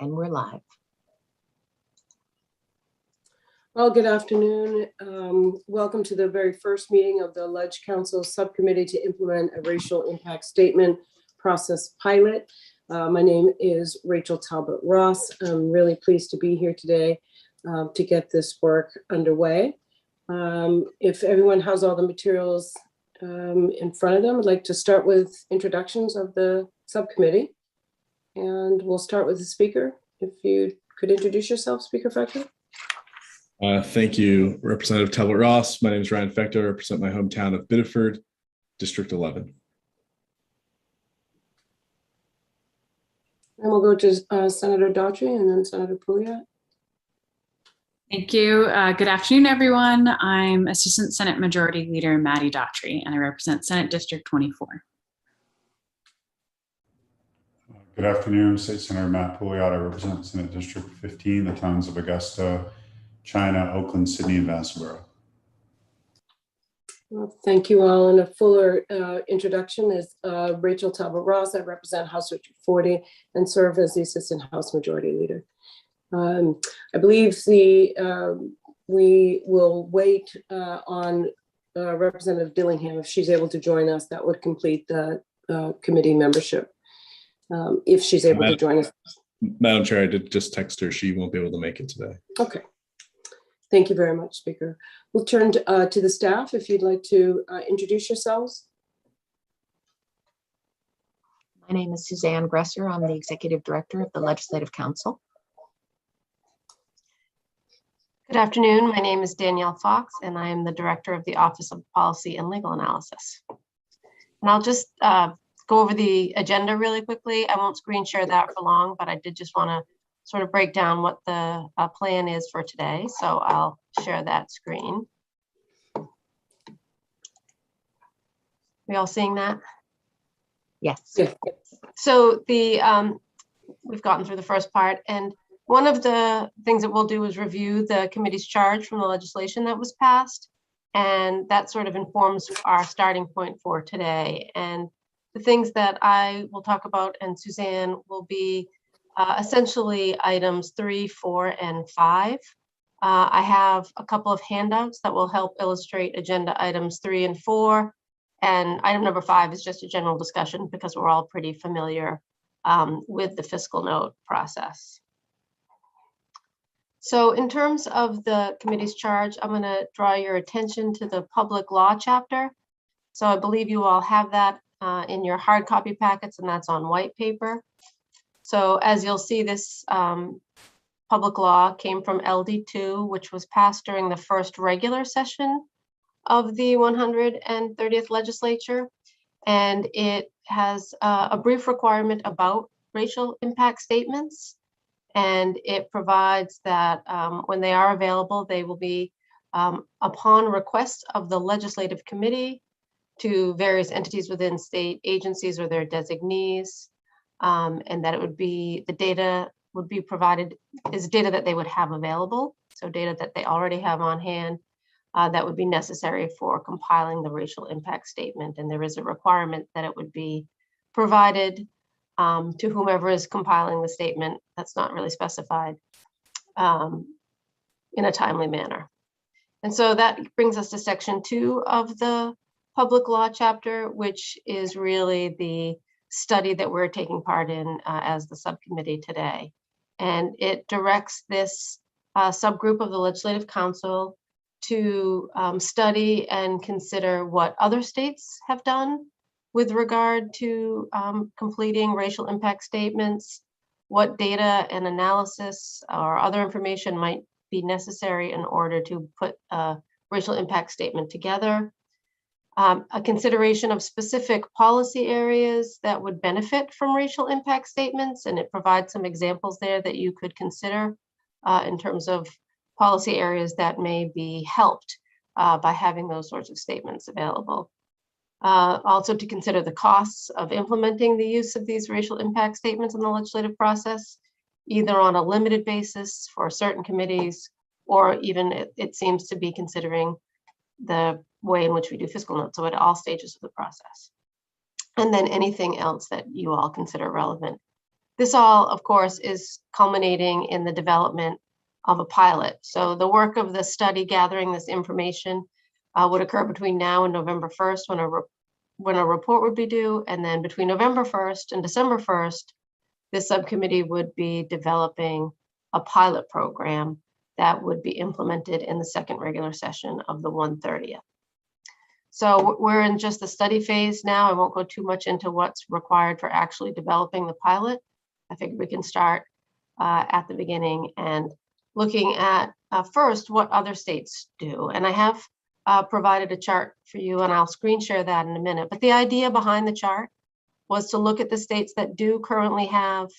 And we're live. Well, good afternoon. Welcome to the very first meeting of the Ledge Council Subcommittee to implement a racial impact statement process pilot. My name is Rachel Talbot Ross. I'm really pleased to be here today to get this work underway. If everyone has all the materials in front of them, I'd like to start with introductions of the subcommittee. And we'll start with the speaker. If you could introduce yourself, Speaker Fector. Thank you, Representative Talbot Ross. My name is Ryan Fector. I represent my hometown of Biddeford, District 11. And we'll go to Senator Daughtry and then Senator Pouliot. Thank you. Good afternoon, everyone. I'm Assistant Senate Majority Leader Maddie Daughtry, and I represent Senate District 24. Good afternoon, State Senator Matt Pouliot. I represent Senate District 15, the towns of Augusta, China, Oakland, Sydney, and Vassarboro. Well, thank you all. And a fuller introduction is Rachel Talbot Ross. I represent House District 40 and serve as the Assistant House Majority Leader. I believe we will wait on Representative Dillingham. If she's able to join us, that would complete the committee membership. If she's able to join us. Madam Chair, I did just text her. She won't be able to make it today. Okay. Thank you very much, Speaker. We'll turn to the staff if you'd like to introduce yourselves. My name is Suzanne Gresser. I'm the Executive Director of the Legislative Council. Good afternoon. My name is Danielle Fox, and I am the Director of the Office of Policy and Legal Analysis. And I'll just go over the agenda really quickly. I won't screen share that for long, but I did just want to sort of break down what the plan is for today. So I'll share that screen. We all seeing that? Yes. Yeah. So we've gotten through the first part, and one of the things that we'll do is review the committee's charge from the legislation that was passed, and that sort of informs our starting point for today. And the things that I will talk about and Suzanne will be essentially items 3, 4, and 5. I have a couple of handouts that will help illustrate agenda items 3 and 4. And item number 5 is just a general discussion because we're all pretty familiar with the fiscal note process. So in terms of the committee's charge, I'm going to draw your attention to the public law chapter. So I believe you all have that in your hard copy packets, and that's on white paper. So as you'll see, this public law came from LD2, which was passed during the first regular session of the 130th legislature. And it has a brief requirement about racial impact statements. And it provides that when they are available, they will be upon request of the legislative committee to various entities within state agencies or their designees, and that it would be, the data would be provided is data that they would have available. So data that they already have on hand that would be necessary for compiling the racial impact statement. And there is a requirement that it would be provided to whomever is compiling the statement, that's not really specified, in a timely manner. And so that brings us to section 2 of the public law chapter, which is really the study that we're taking part in as the subcommittee today. And it directs this subgroup of the Legislative Council to study and consider what other states have done with regard to completing racial impact statements, what data and analysis or other information might be necessary in order to put a racial impact statement together, a consideration of specific policy areas that would benefit from racial impact statements, and it provides some examples there that you could consider in terms of policy areas that may be helped by having those sorts of statements available. Also to consider the costs of implementing the use of these racial impact statements in the legislative process, either on a limited basis for certain committees, or even it seems to be considering the way in which we do fiscal notes, so at all stages of the process. And then anything else that you all consider relevant This all, of course, is culminating in the development of a pilot. So the work of the study gathering this information would occur between now and November 1st when a report would be due. And then between November 1st and December 1st, this subcommittee would be developing a pilot program that would be implemented in the second regular session of the 130th. So we're in just the study phase now. I won't go too much into what's required for actually developing the pilot. I think we can start at the beginning and looking at first what other states do. And I have provided a chart for you, and I'll screen share that in a minute. But the idea behind the chart was to look at the states that do currently have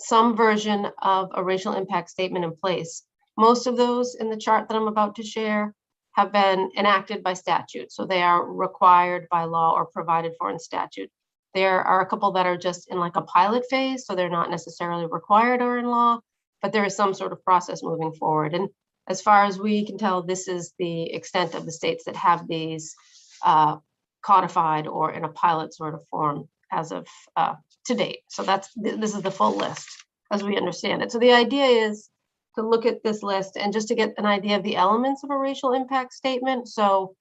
some version of a racial impact statement in place. Most of those in the chart that I'm about to share have been enacted by statute. So they are required by law or provided for in statute. There are a couple that are just in like a pilot phase, so they're not necessarily required or in law, but there is some sort of process moving forward. And as far as we can tell, this is the extent of the states that have these codified or in a pilot sort of form as of to date. So this is the full list as we understand it. So the idea is to look at this list and just to get an idea of the elements of a racial impact statement. So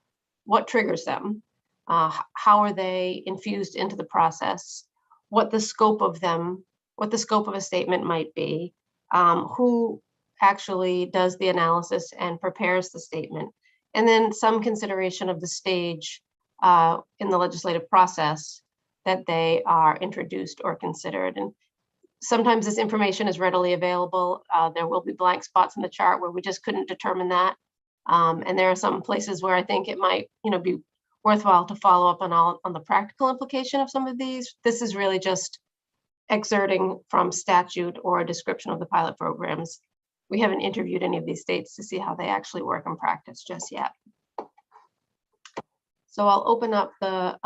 what triggers them? How are they infused into the process? What the scope of a statement might be? Who actually does the analysis and prepares the statement? And then some consideration of the stage in the legislative process that they are introduced or considered. And sometimes this information is readily available. There will be blank spots in the chart where we just couldn't determine that. And there are some places where I think it might, be worthwhile to follow up on the practical implication of some of these. This is really just exerting from statute or a description of the pilot programs. We haven't interviewed any of these states to see how they actually work in practice just yet. So I'll open up the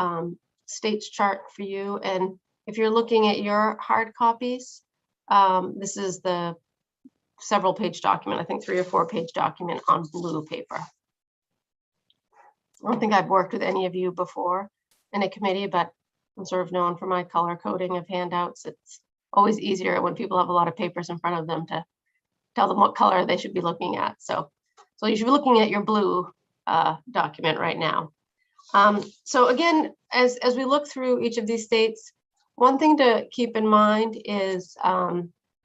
states chart for you. And if you're looking at your hard copies, this is the several page document, I think 3 or 4 page document on blue paper. I don't think I've worked with any of you before in a committee, but I'm sort of known for my color coding of handouts. It's always easier when people have a lot of papers in front of them to tell them what color they should be looking at. So you should be looking at your blue document right now. So again, as we look through each of these states, one thing to keep in mind is,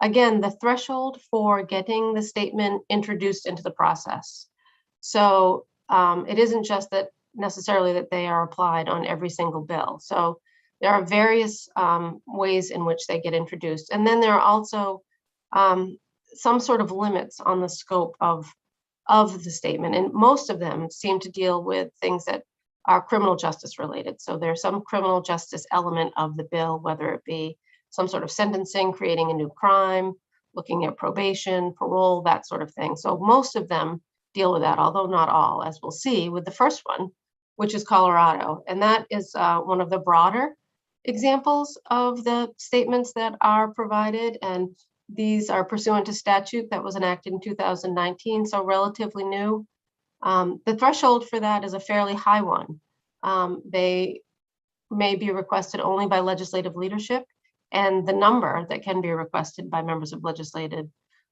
again, the threshold for getting the statement introduced into the process. So it isn't just that necessarily that they are applied on every single bill. So there are various ways in which they get introduced. And then there are also some sort of limits on the scope of the statement. And most of them seem to deal with things that are criminal justice related. So there's some criminal justice element of the bill, whether it be some sort of sentencing, creating a new crime, looking at probation, parole, that sort of thing. So most of them deal with that, although not all, as we'll see with the first one, which is Colorado. And that is one of the broader examples of the statements that are provided. And these are pursuant to statute that was enacted in 2019, so relatively new. The threshold for that is a fairly high one. They may be requested only by legislative leadership, and the number that can be requested by members of legislative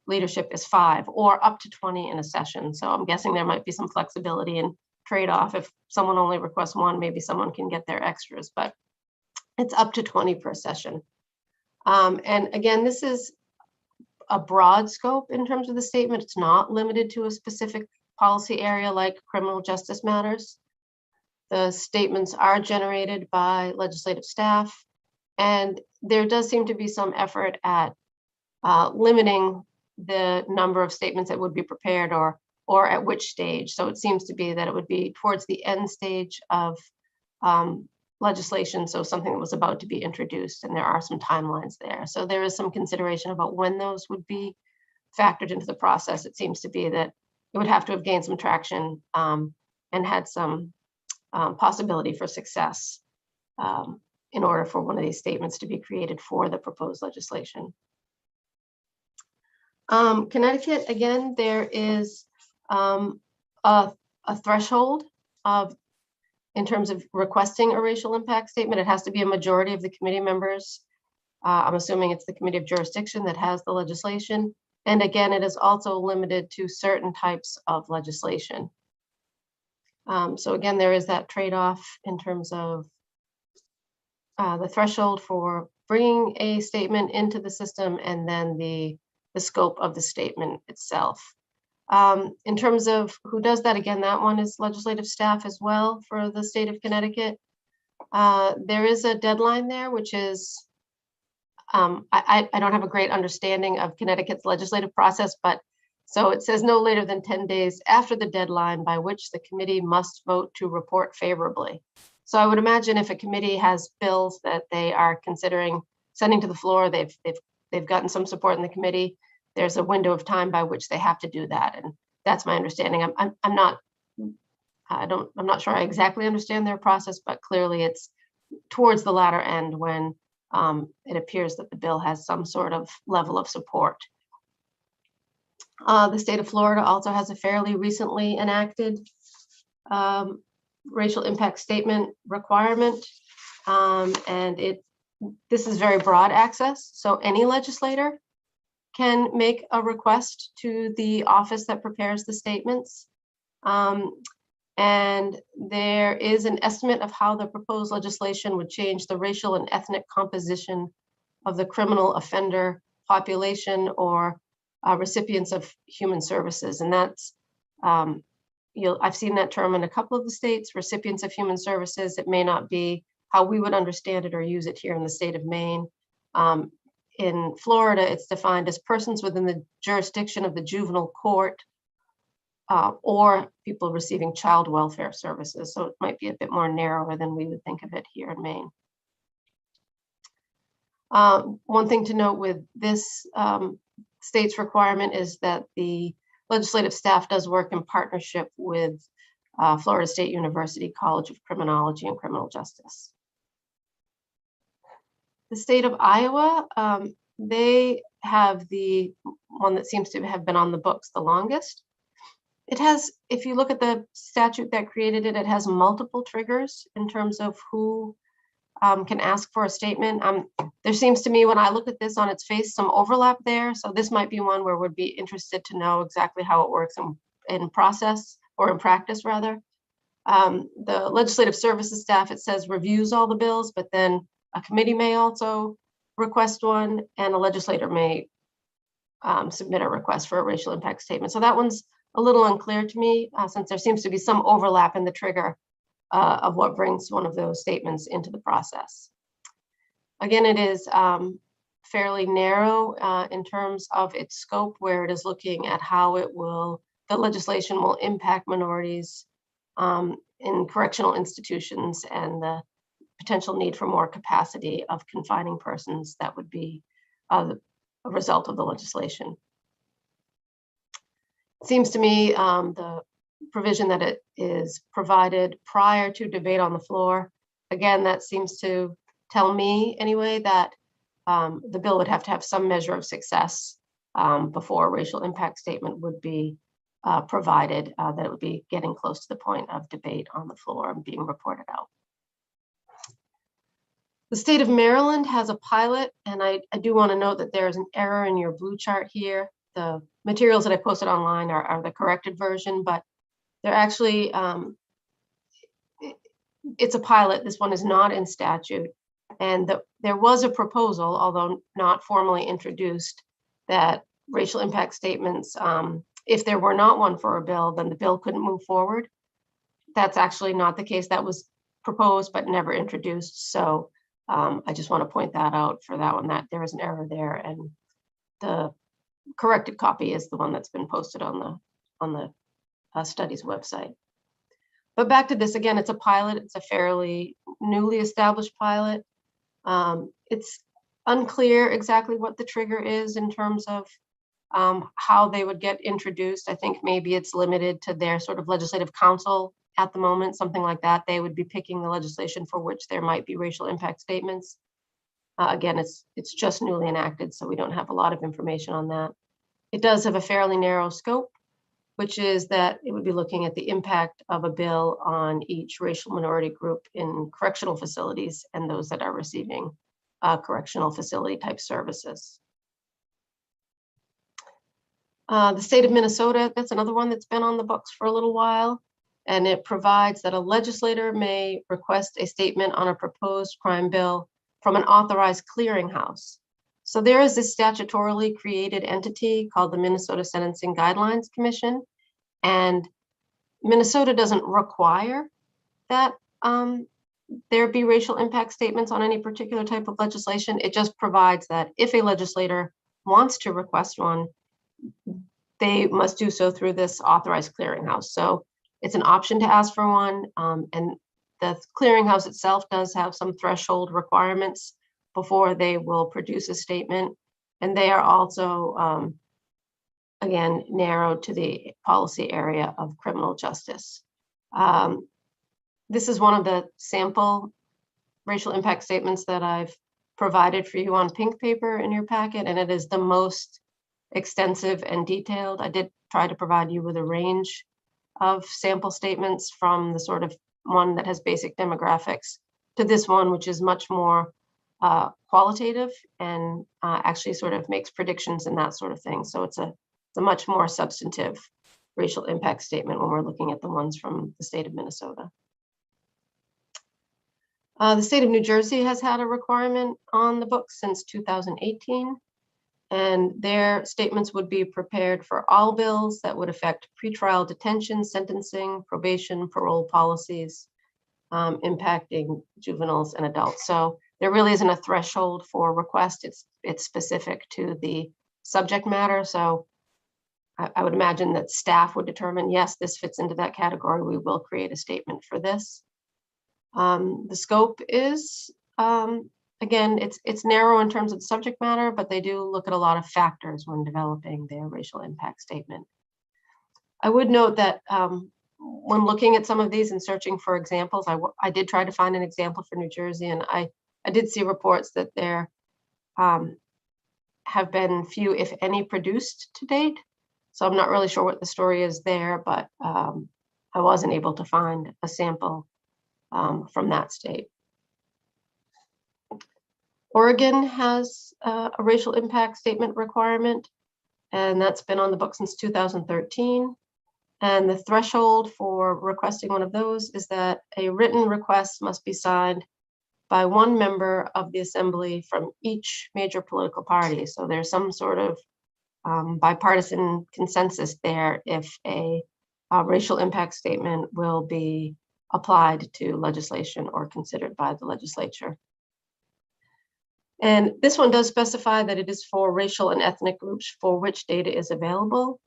leadership is 5 or up to 20 in a session. So I'm guessing there might be some flexibility and trade-off. If someone only requests 1, maybe someone can get their extras, but it's up to 20 per session. And again, this is a broad scope in terms of the statement. It's not limited to a specific policy area like criminal justice matters. The statements are generated by legislative staff, and there does seem to be some effort at limiting the number of statements that would be prepared or at which stage. So it seems to be that it would be towards the end stage of legislation, so something that was about to be introduced, and there are some timelines there. So there is some consideration about when those would be factored into the process. It seems to be that it would have to have gained some traction and had some possibility for success in order for one of these statements to be created for the proposed legislation. Connecticut, again, there is a threshold in terms of requesting a racial impact statement. It has to be a majority of the committee members I'm assuming it's the Committee of Jurisdiction that has the legislation. And again, it is also limited to certain types of legislation. So again, there is that trade-off in terms of the threshold for bringing a statement into the system and then the scope of the statement itself. In terms of who does that, again, that one is legislative staff as well for the state of Connecticut. There is a deadline there, which is, I don't have a great understanding of Connecticut's legislative process, but so it says no later than 10 days after the deadline by which the committee must vote to report favorably. So I would imagine if a committee has bills that they are considering sending to the floor, they've gotten some support in the committee, there's a window of time by which they have to do that. And that's my understanding. I'm not sure I exactly understand their process, but clearly it's towards the latter end when it appears that the bill has some sort of level of support. The state of Florida also has a fairly recently enacted racial impact statement requirement. And this is very broad access. So any legislator can make a request to the office that prepares the statements. And there is an estimate of how the proposed legislation would change the racial and ethnic composition of the criminal offender population or recipients of human services. And that's, I've seen that term in a couple of the states, recipients of human services. It may not be how we would understand it or use it here in the state of Maine. In Florida, it's defined as persons within the jurisdiction of the juvenile court or people receiving child welfare services. So it might be a bit more narrower than we would think of it here in Maine. One thing to note with this state's requirement is that the legislative staff does work in partnership with Florida State University College of Criminology and Criminal Justice. The state of Iowa, they have the one that seems to have been on the books the longest. It has, if you look at the statute that created it, it has multiple triggers in terms of who can ask for a statement. There seems to me, when I look at this on its face, some overlap there. So this might be one where we'd be interested to know exactly how it works in process or in practice rather. The legislative services staff, it says reviews all the bills, but then a committee may also request one and a legislator may submit a request for a racial impact statement. So that one's a little unclear to me since there seems to be some overlap in the trigger of what brings one of those statements into the process. Again, it is fairly narrow in terms of its scope, where it is looking at how the legislation will impact minorities in correctional institutions and the potential need for more capacity of confining persons that would be a result of the legislation. It seems to me the provision that it is provided prior to debate on the floor, again, that seems to tell me anyway that the bill would have to have some measure of success before a racial impact statement would be provided, that it would be getting close to the point of debate on the floor and being reported out. The state of Maryland has a pilot, and I do want to note that there is an error in your blue chart here. The materials that I posted online are the corrected version, but they're actually, it's a pilot. This one is not in statute. And there was a proposal, although not formally introduced, that racial impact statements, if there were not one for a bill, then the bill couldn't move forward. That's actually not the case. That was proposed but never introduced. So I just want to point that out for that one, that there is an error there, and the corrected copy is the one that's been posted on the studies website. But back to this again, it's a pilot. It's a fairly newly established pilot. It's unclear exactly what the trigger is in terms of how they would get introduced. I think maybe it's limited to their sort of legislative council at the moment, something like that. They would be picking the legislation for which there might be racial impact statements. Again, it's just newly enacted, so we don't have a lot of information on that. It does have a fairly narrow scope, which is that it would be looking at the impact of a bill on each racial minority group in correctional facilities and those that are receiving correctional facility type services. The state of Minnesota, that's another one that's been on the books for a little while. And it provides that a legislator may request a statement on a proposed crime bill from an authorized clearinghouse. So there is this statutorily created entity called the Minnesota Sentencing Guidelines Commission. And Minnesota doesn't require that there be racial impact statements on any particular type of legislation. It just provides that if a legislator wants to request one, they must do so through this authorized clearinghouse. So it's an option to ask for one. And the clearinghouse itself does have some threshold requirements before they will produce a statement. And they are also, again, narrowed to the policy area of criminal justice. This is one of the sample racial impact statements that I've provided for you on pink paper in your packet, and it is the most extensive and detailed. I did try to provide you with a range of sample statements from the sort of one that has basic demographics to this one, which is much more qualitative and actually sort of makes predictions and that sort of thing. So it's a much more substantive racial impact statement when we're looking at the ones from the state of Minnesota. The state of New Jersey has had a requirement on the books since 2018, and their statements would be prepared for all bills that would affect pretrial detention, sentencing, probation, parole policies, impacting juveniles and adults. So there really isn't a threshold for request. It's specific to the subject matter. So I would imagine that staff would determine, yes, this fits into that category. We will create a statement for this. The scope is, again, it's narrow in terms of the subject matter, but they do look at a lot of factors when developing their racial impact statement. I would note that when looking at some of these and searching for examples, I did try to find an example for New Jersey, and I did see reports that there have been few, if any, produced to date. So I'm not really sure what the story is there, but I wasn't able to find a sample from that state. Oregon has a racial impact statement requirement, and that's been on the book since 2013. And the threshold for requesting one of those is that a written request must be signed by one member of the assembly from each major political party. So there's some sort of bipartisan consensus there if a racial impact statement will be applied to legislation or considered by the legislature. And this one does specify that it is for racial and ethnic groups for which data is available.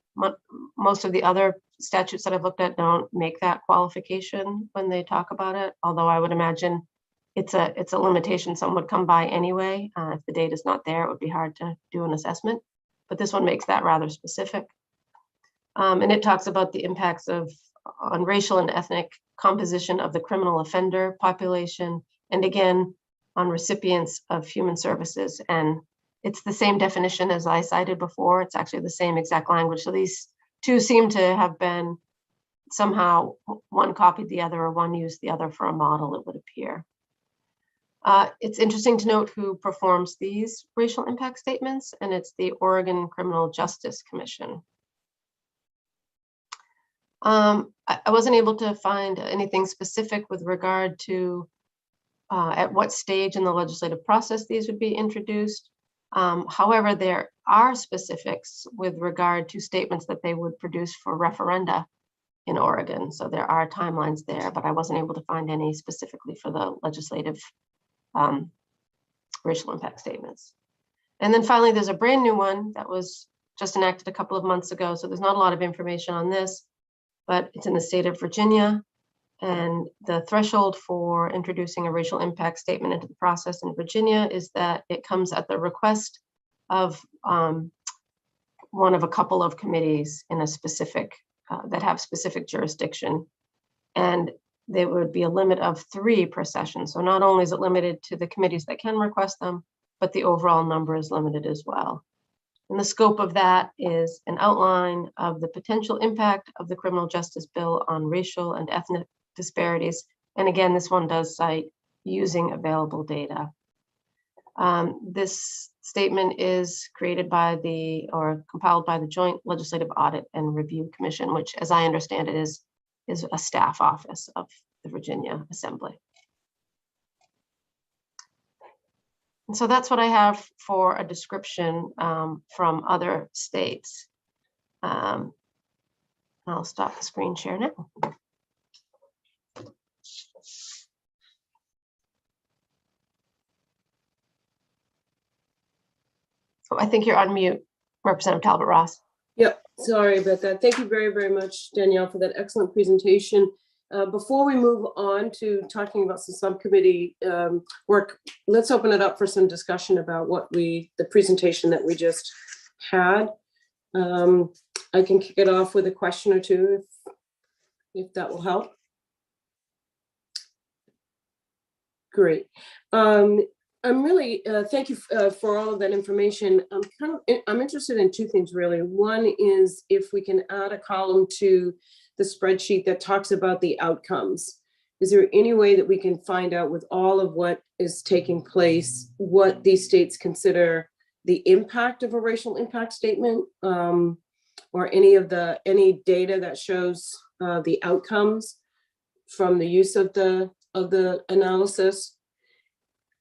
Most of the other statutes that I've looked at don't make that qualification when they talk about it, although I would imagine it's a limitation some would come by anyway. If the data is not there, it would be hard to do an assessment, but this one makes that rather specific. And it talks about the impacts on racial and ethnic composition of the criminal offender population, and again, on recipients of human services. And it's the same definition as I cited before. It's actually the same exact language. So these two seem to have been somehow, one copied the other or one used the other for a model, it would appear. It's interesting to note who performs these racial impact statements, and it's the Oregon Criminal Justice Commission. I wasn't able to find anything specific with regard to at what stage in the legislative process these would be introduced. However, there are specifics with regard to statements that they would produce for referenda in Oregon. So there are timelines there, but I wasn't able to find any specifically for the legislative racial impact statements. And then finally, there's a brand new one that was just enacted a couple of months ago. So there's not a lot of information on this, but it's in the state of Virginia. And the threshold for introducing a racial impact statement into the process in Virginia is that it comes at the request of one of a couple of committees in a specific, that have specific jurisdiction. And there would be a limit of 3 per session. So not only is it limited to the committees that can request them, but the overall number is limited as well. And the scope of that is an outline of the potential impact of the criminal justice bill on racial and ethnic disparities. And again, this one does cite using available data. This statement is created by or compiled by the Joint Legislative Audit and Review Commission, which, as I understand it, is a staff office of the Virginia Assembly. And so that's what I have for a description from other states. I'll stop the screen share now. Oh, I think you're on mute, Representative Talbot Ross. Yep, sorry about that. Thank you very, very much, Danielle, for that excellent presentation. Before we move on to talking about some subcommittee work, let's open it up for some discussion about the presentation that we just had. I can kick it off with a question or two if that will help. Great. I'm really, thank you for all of that information. I'm interested in two things really. One is if we can add a column to the spreadsheet that talks about the outcomes. Is there any way that we can find out with all of what is taking place, what these states consider the impact of a racial impact statement, or any data that shows the outcomes from the use of the analysis?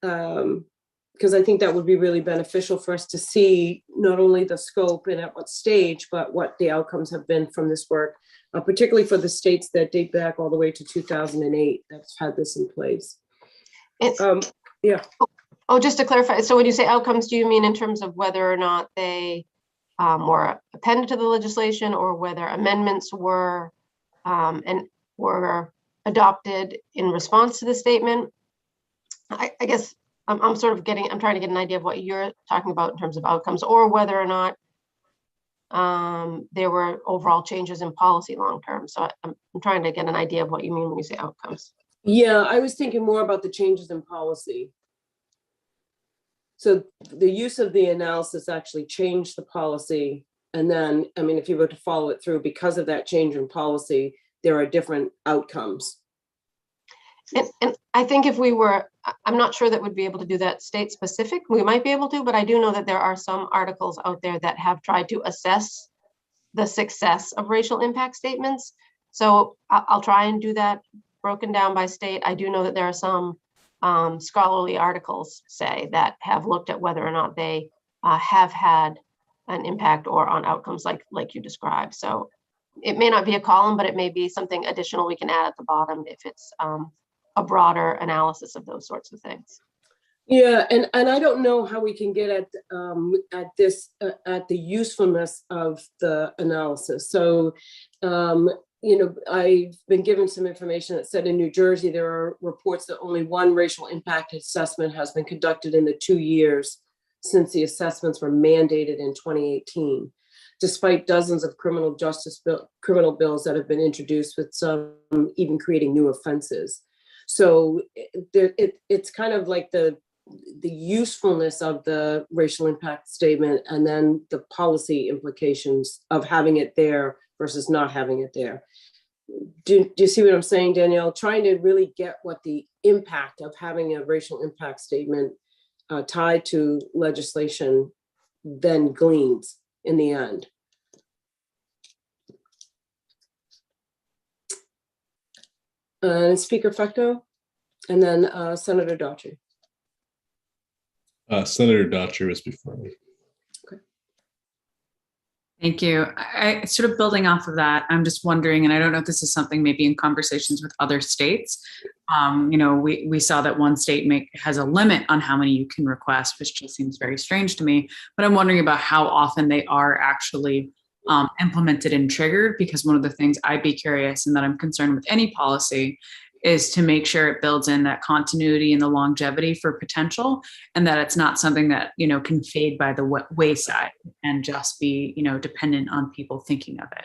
Because I think that would be really beneficial for us to see not only the scope and at what stage, but what the outcomes have been from this work, particularly for the states that date back all the way to 2008 that's had this in place. Yeah. Oh, just to clarify, so when you say outcomes, do you mean in terms of whether or not they were appended to the legislation, or whether amendments were adopted in response to the statement? I guess I'm trying to get an idea of what you're talking about in terms of outcomes, or whether or not there were overall changes in policy long-term. So I'm trying to get an idea of what you mean when you say outcomes. Yeah, I was thinking more about the changes in policy. So the use of the analysis actually changed the policy. And then, I mean, if you were to follow it through, because of that change in policy, there are different outcomes. And I think if we were, I'm not sure that we'd be able to do that state specific. We might be able to, but I do know that there are some articles out there that have tried to assess the success of racial impact statements. So I'll try and do that broken down by state. I do know that there are some scholarly articles, say, that have looked at whether or not they have had an impact or on outcomes like you described. So it may not be a column, but it may be something additional we can add at the bottom if it's a broader analysis of those sorts of things. Yeah, and I don't know how we can get at the usefulness of the analysis. So, you know, I've been given some information that said in New Jersey there are reports that only one racial impact assessment has been conducted in the 2 years since the assessments were mandated in 2018, despite dozens of criminal bills that have been introduced, with some even creating new offenses. So it's kind of like the usefulness of the racial impact statement, and then the policy implications of having it there versus not having it there. Do you see what I'm saying, Danielle? Trying to really get what the impact of having a racial impact statement tied to legislation then gleans in the end. Speaker Fecto, and then Senator Daughtry. Senator Daughtry was before me. Okay. Thank you. I sort of building off of that, I'm just wondering, and I don't know if this is something maybe in conversations with other states, you know, we saw that one state has a limit on how many you can request, which just seems very strange to me, but I'm wondering about how often they are actually implemented and triggered, because one of the things I'd be curious and that I'm concerned with any policy is to make sure it builds in that continuity and the longevity for potential, and that it's not something that, you know, can fade by the wayside and just be, you know, dependent on people thinking of it.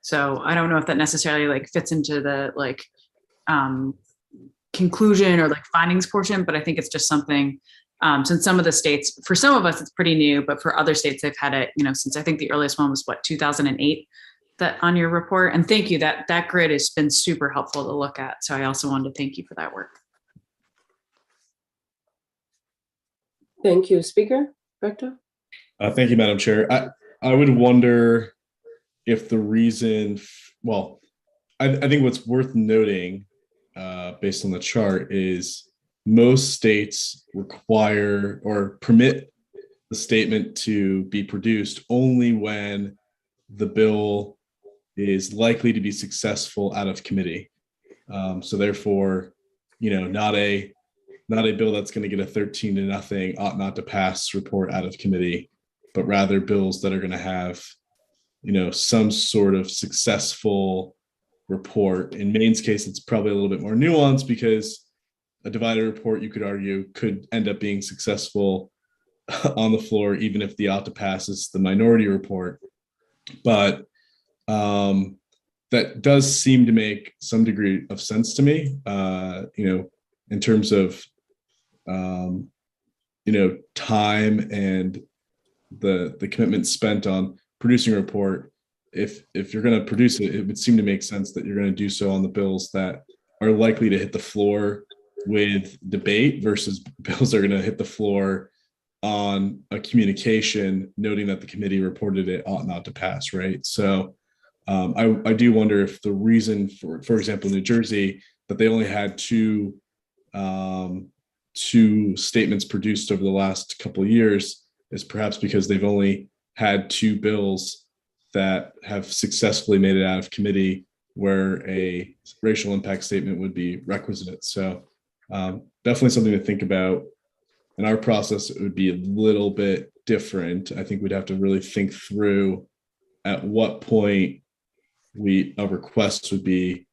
So I don't know if that necessarily like fits into the like conclusion or like findings portion, but I think it's just something since some of the states, for some of us, it's pretty new, but for other states, they've had it, you know, since I think the earliest one was 2008 that on your report. And thank you, that grid has been super helpful to look at. So I also wanted to thank you for that work. Thank you. Speaker, Rector? Thank you, Madam Chair. I would wonder if the reason, well, I think what's worth noting based on the chart is most states require or permit the statement to be produced only when the bill is likely to be successful out of committee. So therefore, not a bill that's going to get a 13-0 ought not to pass report out of committee, but rather bills that are going to have, some sort of successful report. In Maine's case, it's probably a little bit more nuanced because a divided report, you could argue, could end up being successful on the floor, even if the ought to pass is the minority report. But that does seem to make some degree of sense to me, in terms of, time and the commitment spent on producing a report. If you're going to produce it, it would seem to make sense that you're going to do so on the bills that are likely to hit the floor with debate versus bills that are going to hit the floor on a communication noting that the committee reported it ought not to pass, right? So I do wonder if the reason for example, New Jersey, that they only had two statements produced over the last couple of years is perhaps because they've only had two bills that have successfully made it out of committee where a racial impact statement would be requisite. So definitely something to think about. In our process, it would be a little bit different. I think we'd have to really think through at what point a request would be,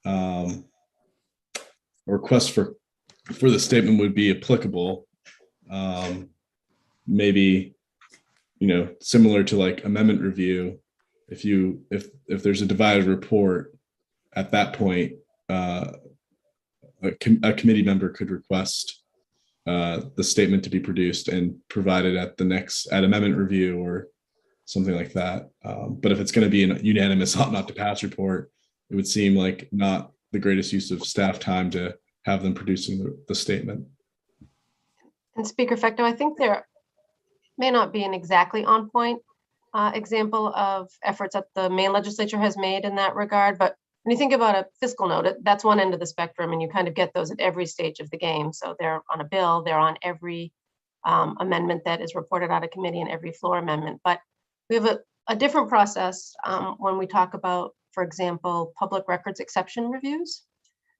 a request for the statement would be applicable. Maybe, similar to like amendment review, if there's a divided report, at that point, a committee member could request the statement to be produced and provided at amendment review or something like that. But if it's going to be a unanimous ought not to pass report, it would seem like not the greatest use of staff time to have them producing the statement. And Speaker Fecto, I think there may not be an exactly on point example of efforts that the Maine legislature has made in that regard. But when you think about a fiscal note, that's one end of the spectrum, and you kind of get those at every stage of the game. So they're on a bill, they're on every amendment that is reported out of committee and every floor amendment. But we have a different process when we talk about, for example, public records exception reviews.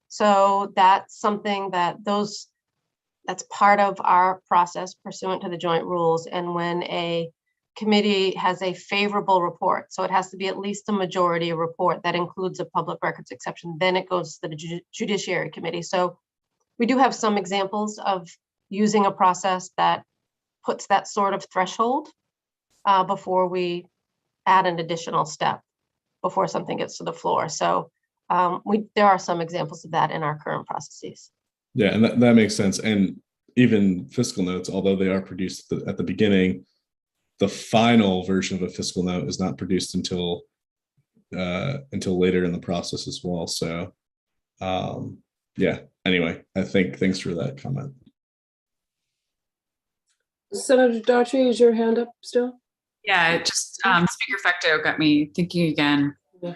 So that's something that's part of our process pursuant to the joint rules. And when a committee has a favorable report, so it has to be at least a majority report that includes a public records exception, then it goes to the Judiciary Committee. So we do have some examples of using a process that puts that sort of threshold before we add an additional step before something gets to the floor. So there are some examples of that in our current processes. Yeah, and that makes sense. And even fiscal notes, although they are produced at the beginning, the final version of a fiscal note is not produced until later in the process as well. So yeah, anyway, I think thanks for that comment. Senator Daughtry, is your hand up still? Yeah, just Speaker Fecto got me thinking again. Yeah.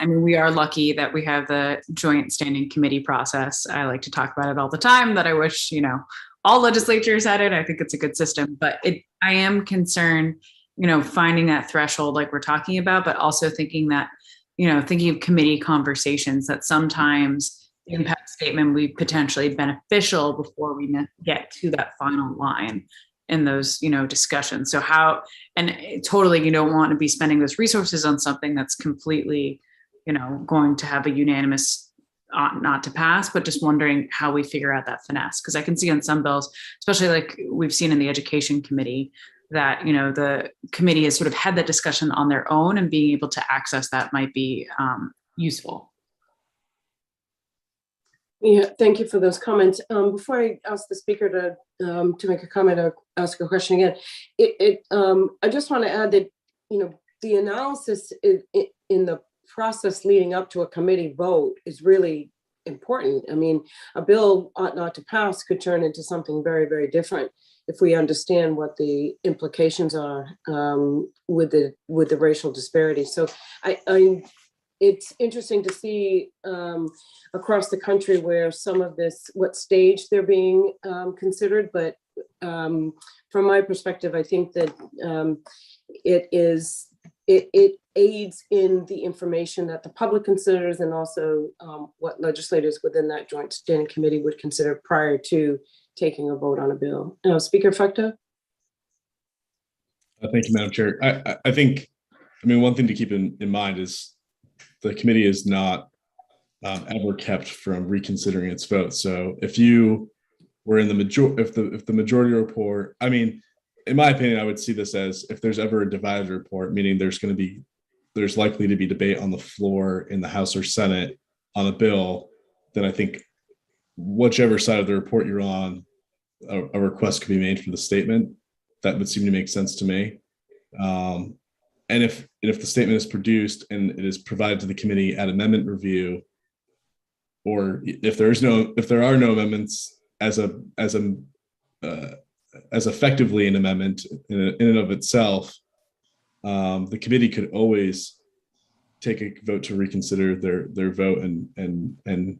We are lucky that we have the joint standing committee process. I like to talk about it all the time, that I wish, all legislatures had it. I think it's a good system, but I am concerned, finding that threshold like we're talking about, but also thinking that, thinking of committee conversations, that sometimes the impact statement will be potentially beneficial before we get to that final line in those, discussions. So totally, you don't want to be spending those resources on something that's completely, going to have a unanimous ought not to pass, but just wondering how we figure out that finesse. Because I can see on some bills, especially like we've seen in the Education Committee, that, the committee has sort of had that discussion on their own, and being able to access that might be useful. Yeah, thank you for those comments. Before I ask the speaker to make a comment or ask a question again, I just want to add that, the analysis in the process leading up to a committee vote is really important. A bill ought not to pass could turn into something very, very different. if we understand what the implications are with the racial disparity. So it's interesting to see across the country where some of this, what stage they're being considered. But from my perspective, I think that it aids in the information that the public considers, and also what legislators within that joint standing committee would consider prior to taking a vote on a bill. Speaker Fecta? Thank you, Madam Chair. I think, one thing to keep in mind is the committee is not ever kept from reconsidering its vote. So if you were in the majority, if the majority report, in my opinion, I would see this as, if there's ever a divided report, meaning there's likely to be debate on the floor in the House or Senate on a bill, then I think whichever side of the report you're on, a request could be made for the statement. That would seem to make sense to me. And if the statement is produced and it is provided to the committee at amendment review, or if there are no amendments as effectively an amendment in and of itself, the committee could always take a vote to reconsider their vote, and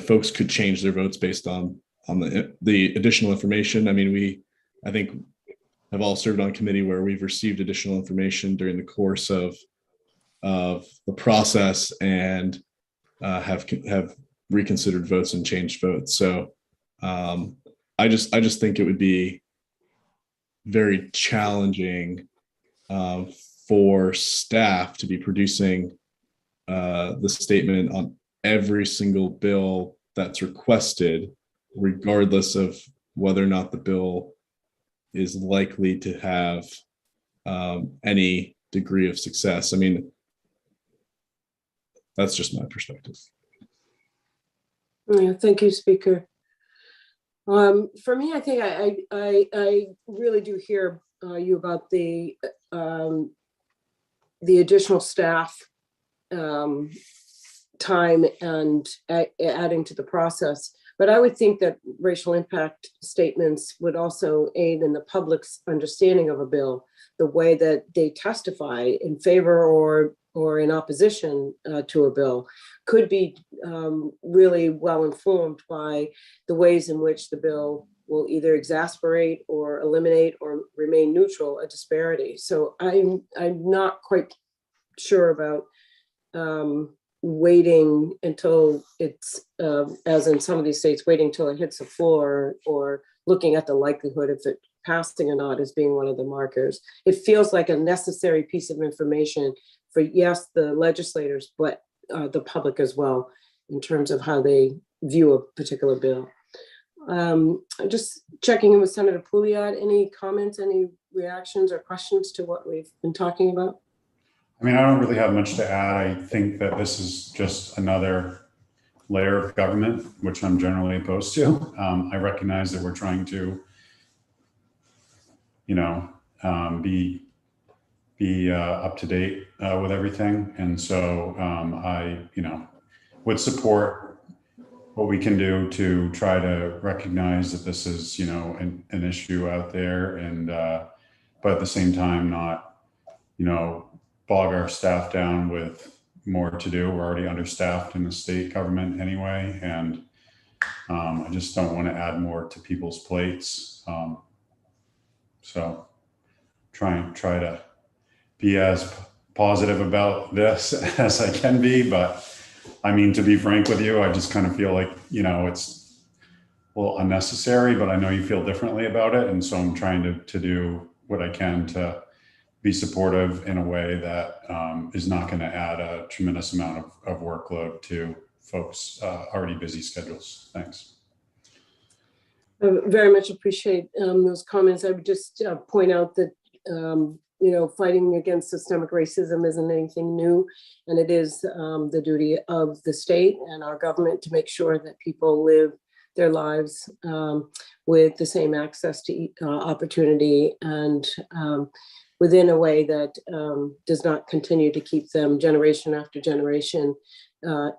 folks could change their votes based on the additional information. I think have all served on committee where we've received additional information during the course of the process, and have reconsidered votes and changed votes. So I just think it would be very challenging for staff to be producing the statement on every single bill that's requested, regardless of whether or not the bill is likely to have any degree of success. That's just my perspective. Yeah, thank you, Speaker. For me, I think I really do hear you about the additional staff time and adding to the process. But I would think that racial impact statements would also aid in the public's understanding of a bill, the way that they testify in favor or in opposition to a bill could be really well informed by the ways in which the bill will either exasperate or eliminate or remain neutral a disparity. So I'm not quite sure about waiting until it's, as in some of these states, waiting till it hits the floor, or looking at the likelihood of it passing or not as being one of the markers. It feels like a necessary piece of information for, yes, the legislators, but the public as well, in terms of how they view a particular bill. I'm just checking in with Senator Pouliot. Any comments, any reactions or questions to what we've been talking about? I don't really have much to add. I think that this is just another layer of government, which I'm generally opposed to. I recognize that we're trying to, be up to date with everything, and so I, would support what we can do to try to recognize that this is, an issue out there, and but at the same time, not, bog our staff down with more to do. We're already understaffed in the state government anyway, and I just don't want to add more to people's plates. So try to be as positive about this as I can be, but to be frank with you, I just kind of feel like, it's a little unnecessary, but I know you feel differently about it. And so I'm trying to do what I can to be supportive in a way that is not going to add a tremendous amount of workload to folks' already busy schedules. Thanks. I very much appreciate those comments. I would just point out that, fighting against systemic racism isn't anything new, and it is the duty of the state and our government to make sure that people live their lives with the same access to opportunity, and within a way that does not continue to keep them generation after generation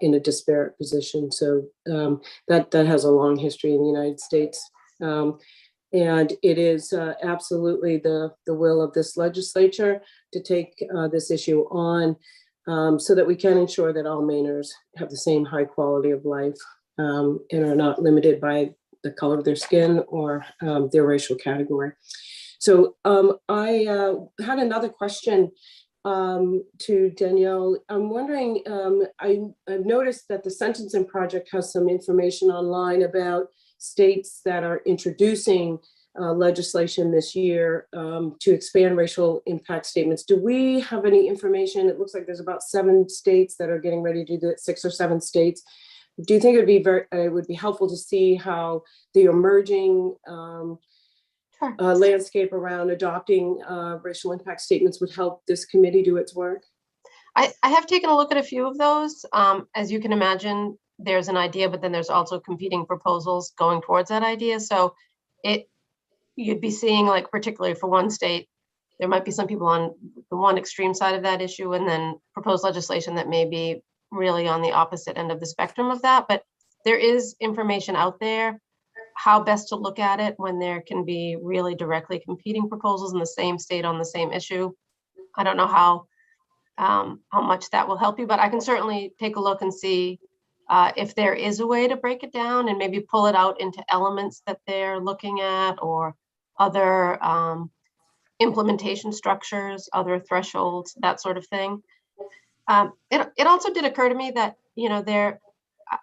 in a disparate position. So that has a long history in the United States. And it is absolutely the will of this legislature to take this issue on so that we can ensure that all Mainers have the same high quality of life and are not limited by the color of their skin or their racial category. So I had another question to Danielle. I'm wondering, I've noticed that the Sentencing Project has some information online about states that are introducing legislation this year to expand racial impact statements. Do we have any information? It looks like there's about 7 states that are getting ready to do it, 6 or 7 states. Do you think it would be helpful to see how the emerging landscape around adopting racial impact statements would help this committee do its work? I have taken a look at a few of those. As you can imagine, there's an idea, but then there's also competing proposals going towards that idea. So you'd be seeing, like, particularly for one state, there might be some people on the one extreme side of that issue, and then proposed legislation that may be really on the opposite end of the spectrum of that. But there is information out there, how best to look at it when there can be really directly competing proposals in the same state on the same issue. I don't know how much that will help you, but I can certainly take a look and see if there is a way to break it down and maybe pull it out into elements that they're looking at, or other implementation structures, other thresholds, that sort of thing. It also did occur to me that,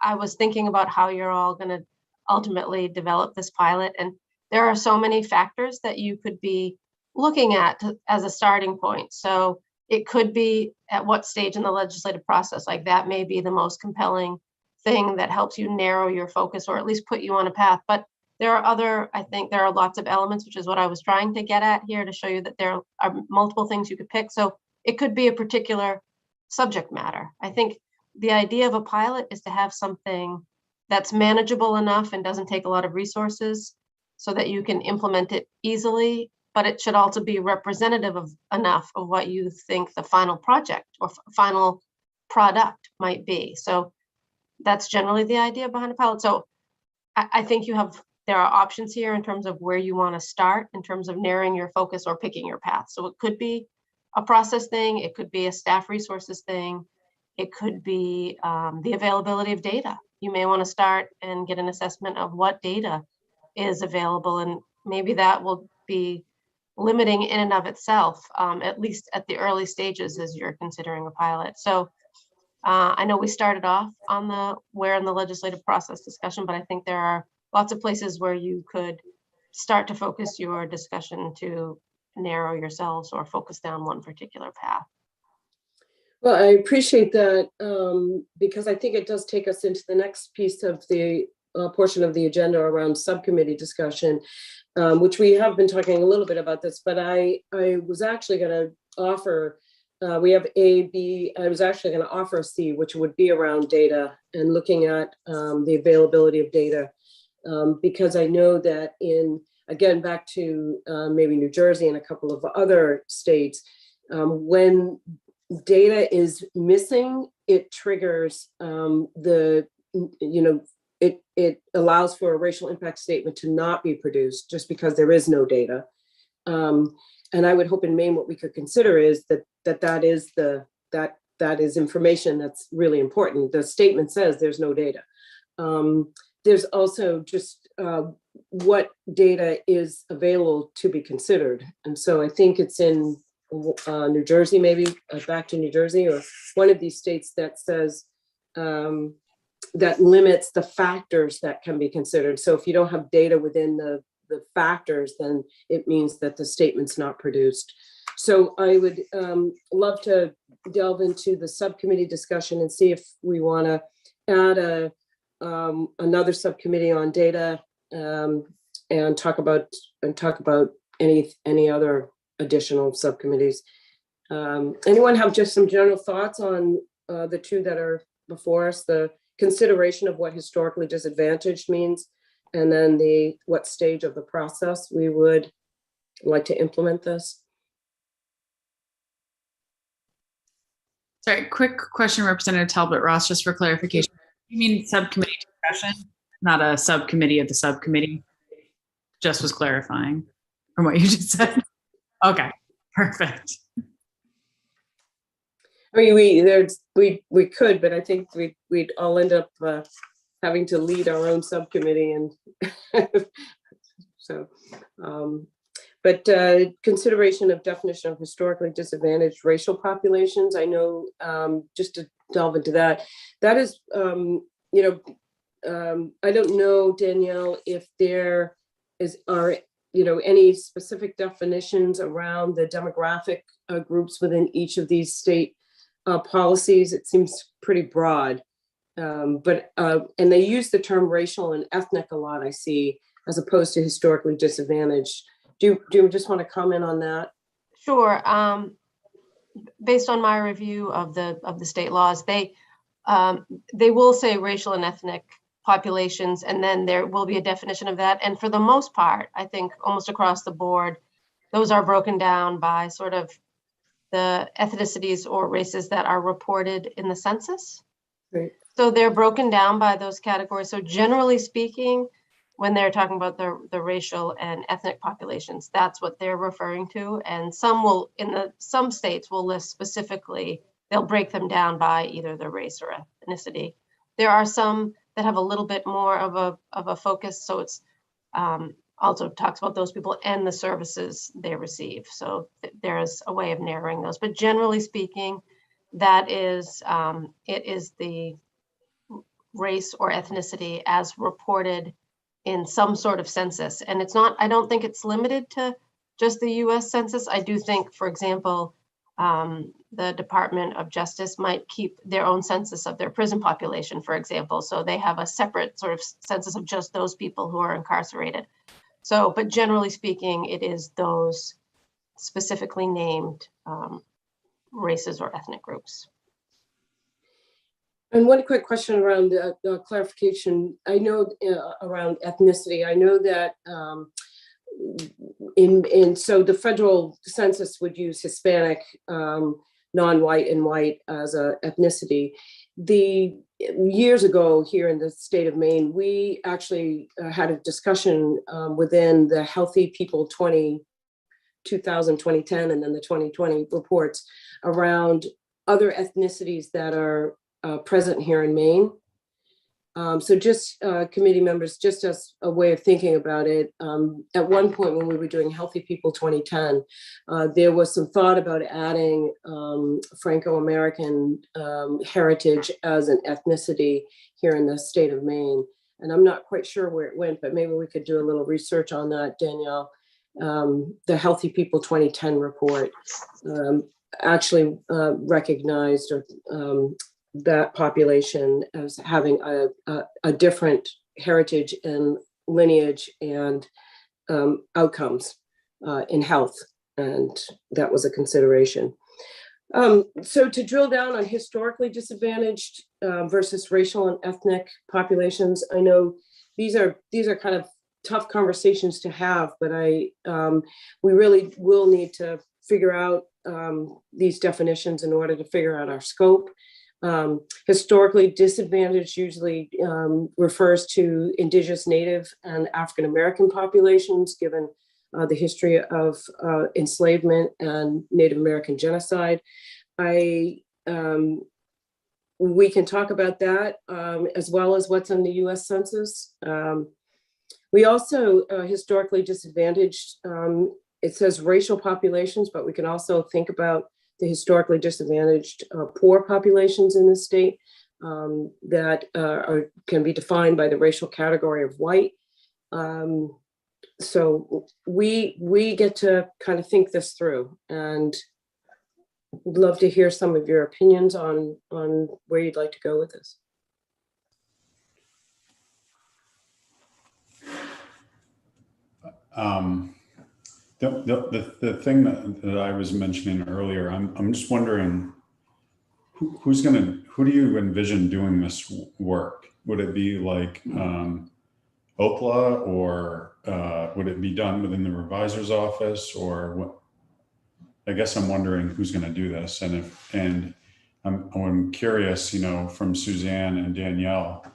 I was thinking about how you're all going to ultimately develop this pilot, and there are so many factors that you could be looking at as a starting point. So it could be at what stage in the legislative process, like that may be the most compelling thing that helps you narrow your focus, or at least put you on a path. But I think there are lots of elements, which is what I was trying to get at here, to show you that there are multiple things you could pick. So it could be a particular subject matter. I think the idea of a pilot is to have something that's manageable enough and doesn't take a lot of resources so that you can implement it easily, but it should also be representative of enough of what you think the final project or final product might be. So that's generally the idea behind a pilot. So I think there are options here in terms of where you want to start, in terms of narrowing your focus or picking your path. So it could be a process thing, it could be a staff resources thing, it could be the availability of data. You may want to start and get an assessment of what data is available, and maybe that will be limiting in and of itself, at least at the early stages as you're considering a pilot. So I know we started off on the where in the legislative process discussion, but I think there are lots of places where you could start to focus your discussion to narrow yourselves or focus down one particular path. Well, I appreciate that because I think it does take us into the next piece of the portion of the agenda around subcommittee discussion, which we have been talking a little bit about this, but I was actually going to offer, we have A, B, I was actually going to offer C, which would be around data and looking at the availability of data, because I know that again, back to maybe New Jersey and a couple of other states, when data is missing, it triggers it allows for a racial impact statement to not be produced just because there is no data. And I would hope in Maine what we could consider is that is information that's really important. The statement says there's no data. There's also just what data is available to be considered. And so I think it's in New Jersey, maybe back to New Jersey, or one of these states that says that limits the factors that can be considered. So if you don't have data within the factors, then it means that the statement's not produced. So I would love to delve into the subcommittee discussion and see if we want to add another subcommittee on data and talk about any other additional subcommittees. Anyone have just some general thoughts on the two that are before us, the consideration of what historically disadvantaged means, and then what stage of the process we would like to implement this? Sorry, quick question, Representative Talbot Ross, just for clarification. You mean subcommittee discussion, not a subcommittee of the subcommittee? just was clarifying from what you just said. Okay, perfect. I mean, we could, but I think we'd all end up having to lead our own subcommittee, and so. But consideration of definition of historically disadvantaged racial populations. I know, just to delve into that, that is, I don't know, Danielle, if there are any specific definitions around the demographic groups within each of these state policies. It seems pretty broad, and they use the term racial and ethnic a lot, I see, as opposed to historically disadvantaged. Do you just want to comment on that? Sure. Based on my review of the state laws, they will say racial and ethnic populations, and then there will be a definition of that. And for the most part, I think almost across the board, those are broken down by sort of the ethnicities or races that are reported in the census. Right. So they're broken down by those categories. So generally speaking, when they're talking about the racial and ethnic populations, that's what they're referring to. And some states will list specifically, they'll break them down by either the race or ethnicity. There are some that have a little bit more of a focus. So it's also talks about those people and the services they receive. So there's a way of narrowing those. But generally speaking, that is, it is the race or ethnicity as reported in some sort of census. And it's not, I don't think it's limited to just the US Census. I do think, for example, the Department of Justice might keep their own census of their prison population, for example. So they have a separate sort of census of just those people who are incarcerated. So, but generally speaking, it is those specifically named races or ethnic groups. And one quick question around clarification. I know around ethnicity, I know that so the federal census would use Hispanic, non-white and white as a ethnicity. Years ago here in the state of Maine, we actually had a discussion within the Healthy People 2010 and then the 2020 reports around other ethnicities that are present here in Maine. So just committee members, just as a way of thinking about it, at one point when we were doing Healthy People 2010, there was some thought about adding Franco-American heritage as an ethnicity here in the state of Maine. And I'm not quite sure where it went, but maybe we could do a little research on that, Danielle. The Healthy People 2010 report actually recognized that population as having a different heritage and lineage and outcomes in health, and that was a consideration. So to drill down on historically disadvantaged versus racial and ethnic populations, I know these are kind of tough conversations to have, but we really will need to figure out these definitions in order to figure out our scope. Historically disadvantaged usually refers to Indigenous, Native, and African American populations, given the history of enslavement and Native American genocide. We can talk about that as well as what's in the US Census. We also historically disadvantaged, it says racial populations, but we can also think about the historically disadvantaged poor populations in the state that can be defined by the racial category of white. So we get to kind of think this through, and would love to hear some of your opinions on where you'd like to go with this. The thing that I was mentioning earlier, I'm just wondering who do you envision doing this work? Would it be like OPLA, or would it be done within the revisor's office, or what? I guess I'm wondering who's going to do this, and I'm curious, from Suzanne and Danielle,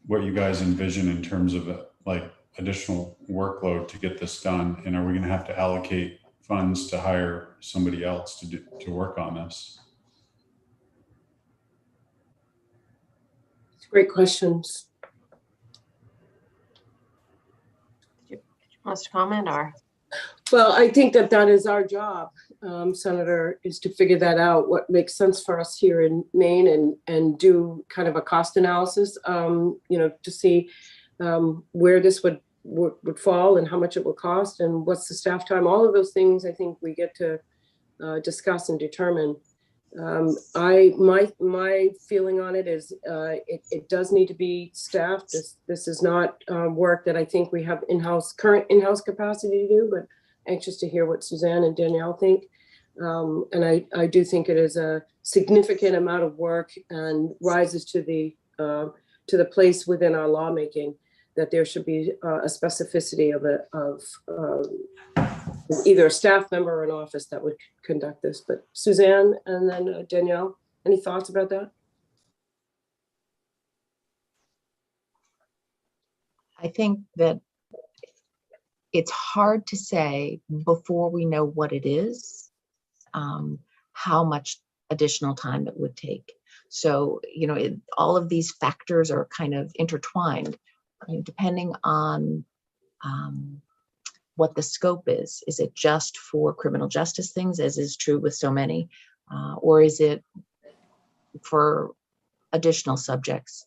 what you guys envision in terms of like additional workload to get this done? And are we going to have to allocate funds to hire somebody else to work on this? Great questions. Wants to comment or? Well, I think that that is our job, Senator, is to figure that out, what makes sense for us here in Maine, and do kind of a cost analysis, to see where this would fall and how much it will cost and what's the staff time. All of those things I think we get to discuss and determine. My feeling on it is it does need to be staffed. This is not work that I think we have current in-house capacity to do, but anxious to hear what Suzanne and Danielle think. And I do think it is a significant amount of work and rises to the place within our lawmaking that there should be a specificity of either a staff member or an office that would conduct this. But Suzanne and then Danielle, any thoughts about that? I think that it's hard to say before we know what it is, how much additional time it would take. So, all of these factors are kind of intertwined, depending on what the scope is. Is it just for criminal justice things, as is true with so many, or is it for additional subjects?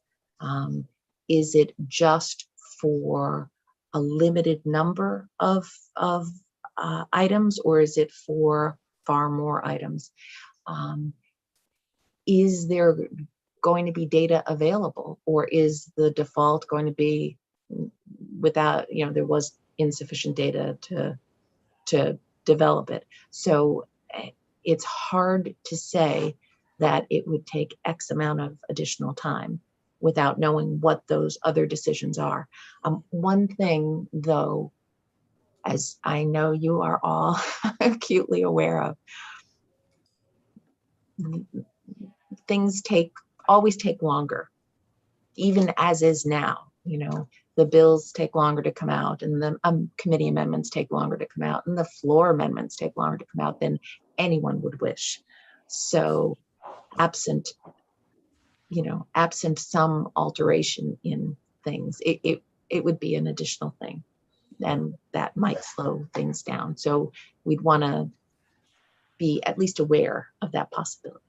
Is it just for a limited number of items, or is it for far more items? Is there going to be data available, or is the default going to be without, there was insufficient data to develop it? So it's hard to say that it would take X amount of additional time without knowing what those other decisions are. One thing, though, as I know you are all acutely aware of, things always take longer, even as is now. The bills take longer to come out, and the committee amendments take longer to come out, and the floor amendments take longer to come out than anyone would wish. So absent some alteration in things, it would be an additional thing, and that might slow things down. So we'd want to be at least aware of that possibility.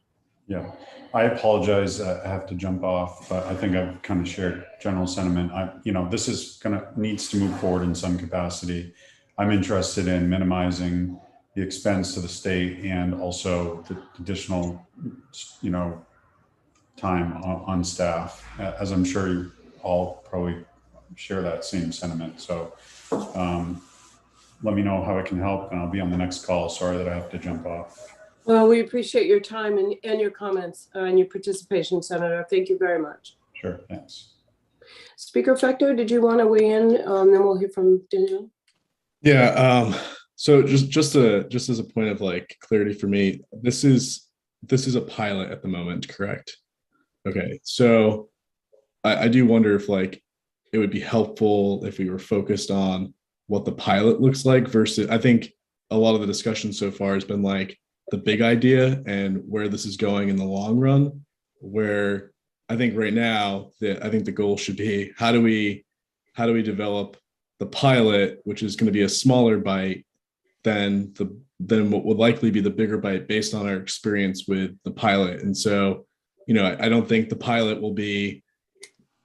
Yeah, I apologize. I have to jump off, but I think I've kind of shared general sentiment. This is needs to move forward in some capacity. I'm interested in minimizing the expense to the state and also the additional, time on staff, as I'm sure you all probably share that same sentiment. So let me know how I can help, and I'll be on the next call. Sorry that I have to jump off. Well, we appreciate your time and your comments and your participation, Senator. Thank you very much. Sure, thanks. Speaker Fector, did you want to weigh in? Then we'll hear from Danielle. Yeah. So just as a point of clarity for me, this is a pilot at the moment, correct? Okay. So I do wonder if it would be helpful if we were focused on what the pilot looks like versus, I think a lot of the discussion so far has been the big idea and where this is going in the long run, where I think right now I think the goal should be how do we develop the pilot, which is going to be a smaller bite than what would likely be the bigger bite based on our experience with the pilot. And so, I don't think the pilot will be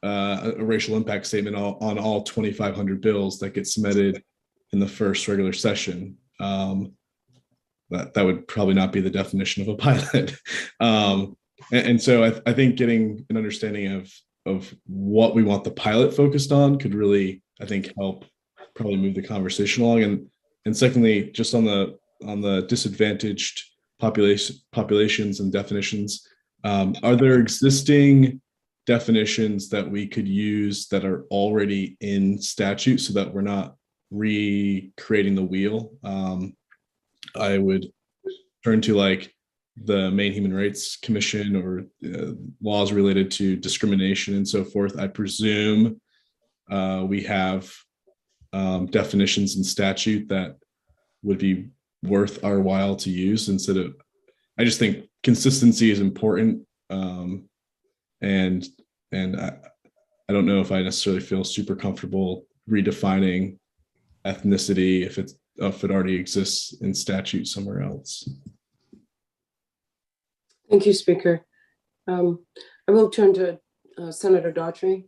a racial impact statement on all 2,500 bills that get submitted in the first regular session. That would probably not be the definition of a pilot. And so I think getting an understanding of what we want the pilot focused on could really, I think, help probably move the conversation along. And secondly, just on the disadvantaged populations and definitions, are there existing definitions that we could use that are already in statute so that we're not recreating the wheel? I would turn to the Maine Human Rights Commission or laws related to discrimination and so forth. I presume we have definitions in statute that would be worth our while to use instead of, I just think consistency is important. And I don't know if I necessarily feel super comfortable redefining ethnicity if it already exists in statute somewhere else. Thank you, Speaker. I will turn to Senator Daughtry.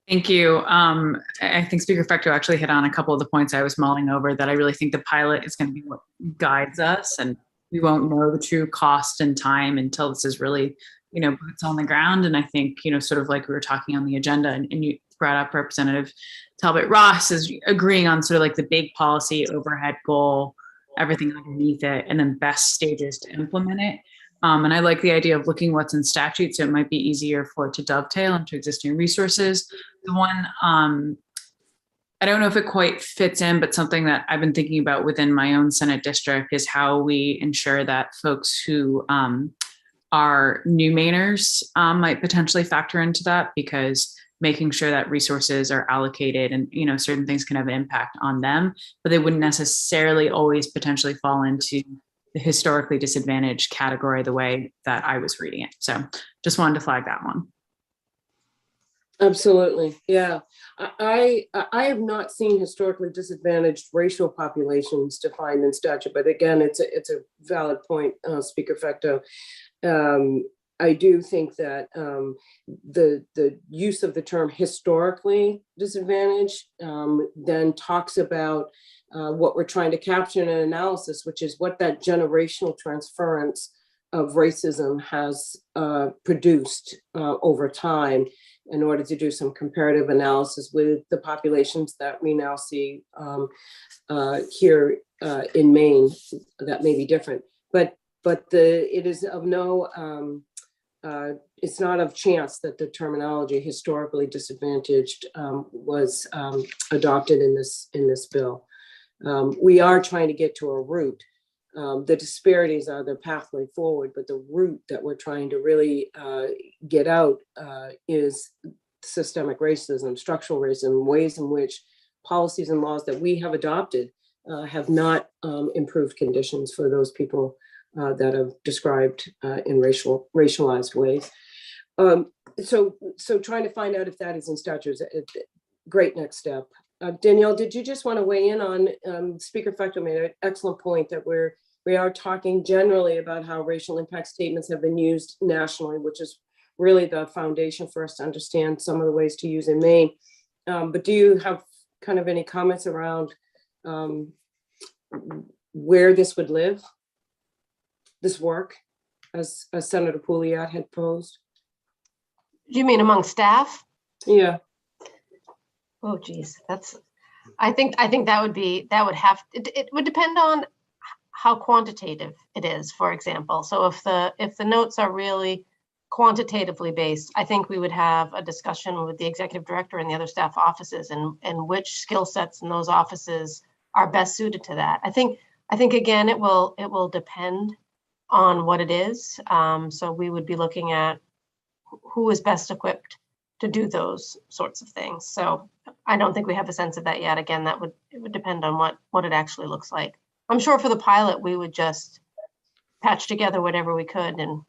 Thank you. I think Speaker Fecto actually hit on a couple of the points I was mulling over, that I really think the pilot is going to be what guides us, and we won't know the true cost and time until this is really, boots on the ground. And I think, sort of like we were talking on the agenda, and you brought up Representative Talbot Ross is agreeing on sort of like the big policy overhead goal, everything underneath it, and then best stages to implement it. And I like the idea of looking what's in statute, so it might be easier for it to dovetail into existing resources. The one, I don't know if it quite fits in, but something that I've been thinking about within my own Senate district is how we ensure that folks who are new Mainers might potentially factor into that, because making sure that resources are allocated and, certain things can have an impact on them, but they wouldn't necessarily always potentially fall into the historically disadvantaged category the way that I was reading it. So just wanted to flag that one. Absolutely. Yeah. I have not seen historically disadvantaged racial populations defined in statute, but again, it's a valid point, Speaker Fecto. I do think that the use of the term historically disadvantaged then talks about what we're trying to capture in an analysis, which is what that generational transference of racism has produced over time, in order to do some comparative analysis with the populations that we now see here in Maine that may be different. But it is of no, it's not of chance that the terminology historically disadvantaged was adopted in this bill. We are trying to get to a root. The disparities are the pathway forward, but the root that we're trying to really get out is systemic racism, structural racism, ways in which policies and laws that we have adopted have not improved conditions for those people that have described in racialized ways. So trying to find out if that is in statute is a great next step. Danielle, did you just want to weigh in on Speaker Fecto made an excellent point that we are talking generally about how racial impact statements have been used nationally, which is really the foundation for us to understand some of the ways to use in Maine. But do you have kind of any comments around where this would live, this work, as Senator Pouliot had posed? Do you mean among staff? Yeah. Oh, geez, I think that it would depend on how quantitative it is, for example. So if the notes are really quantitatively based, I think we would have a discussion with the executive director and the other staff offices and which skill sets in those offices are best suited to that. I think again, it will depend on what it is. So we would be looking at who is best equipped to do those sorts of things. So I don't think we have a sense of that yet. Again, it would depend on what it actually looks like. I'm sure for the pilot, we would just patch together whatever we could and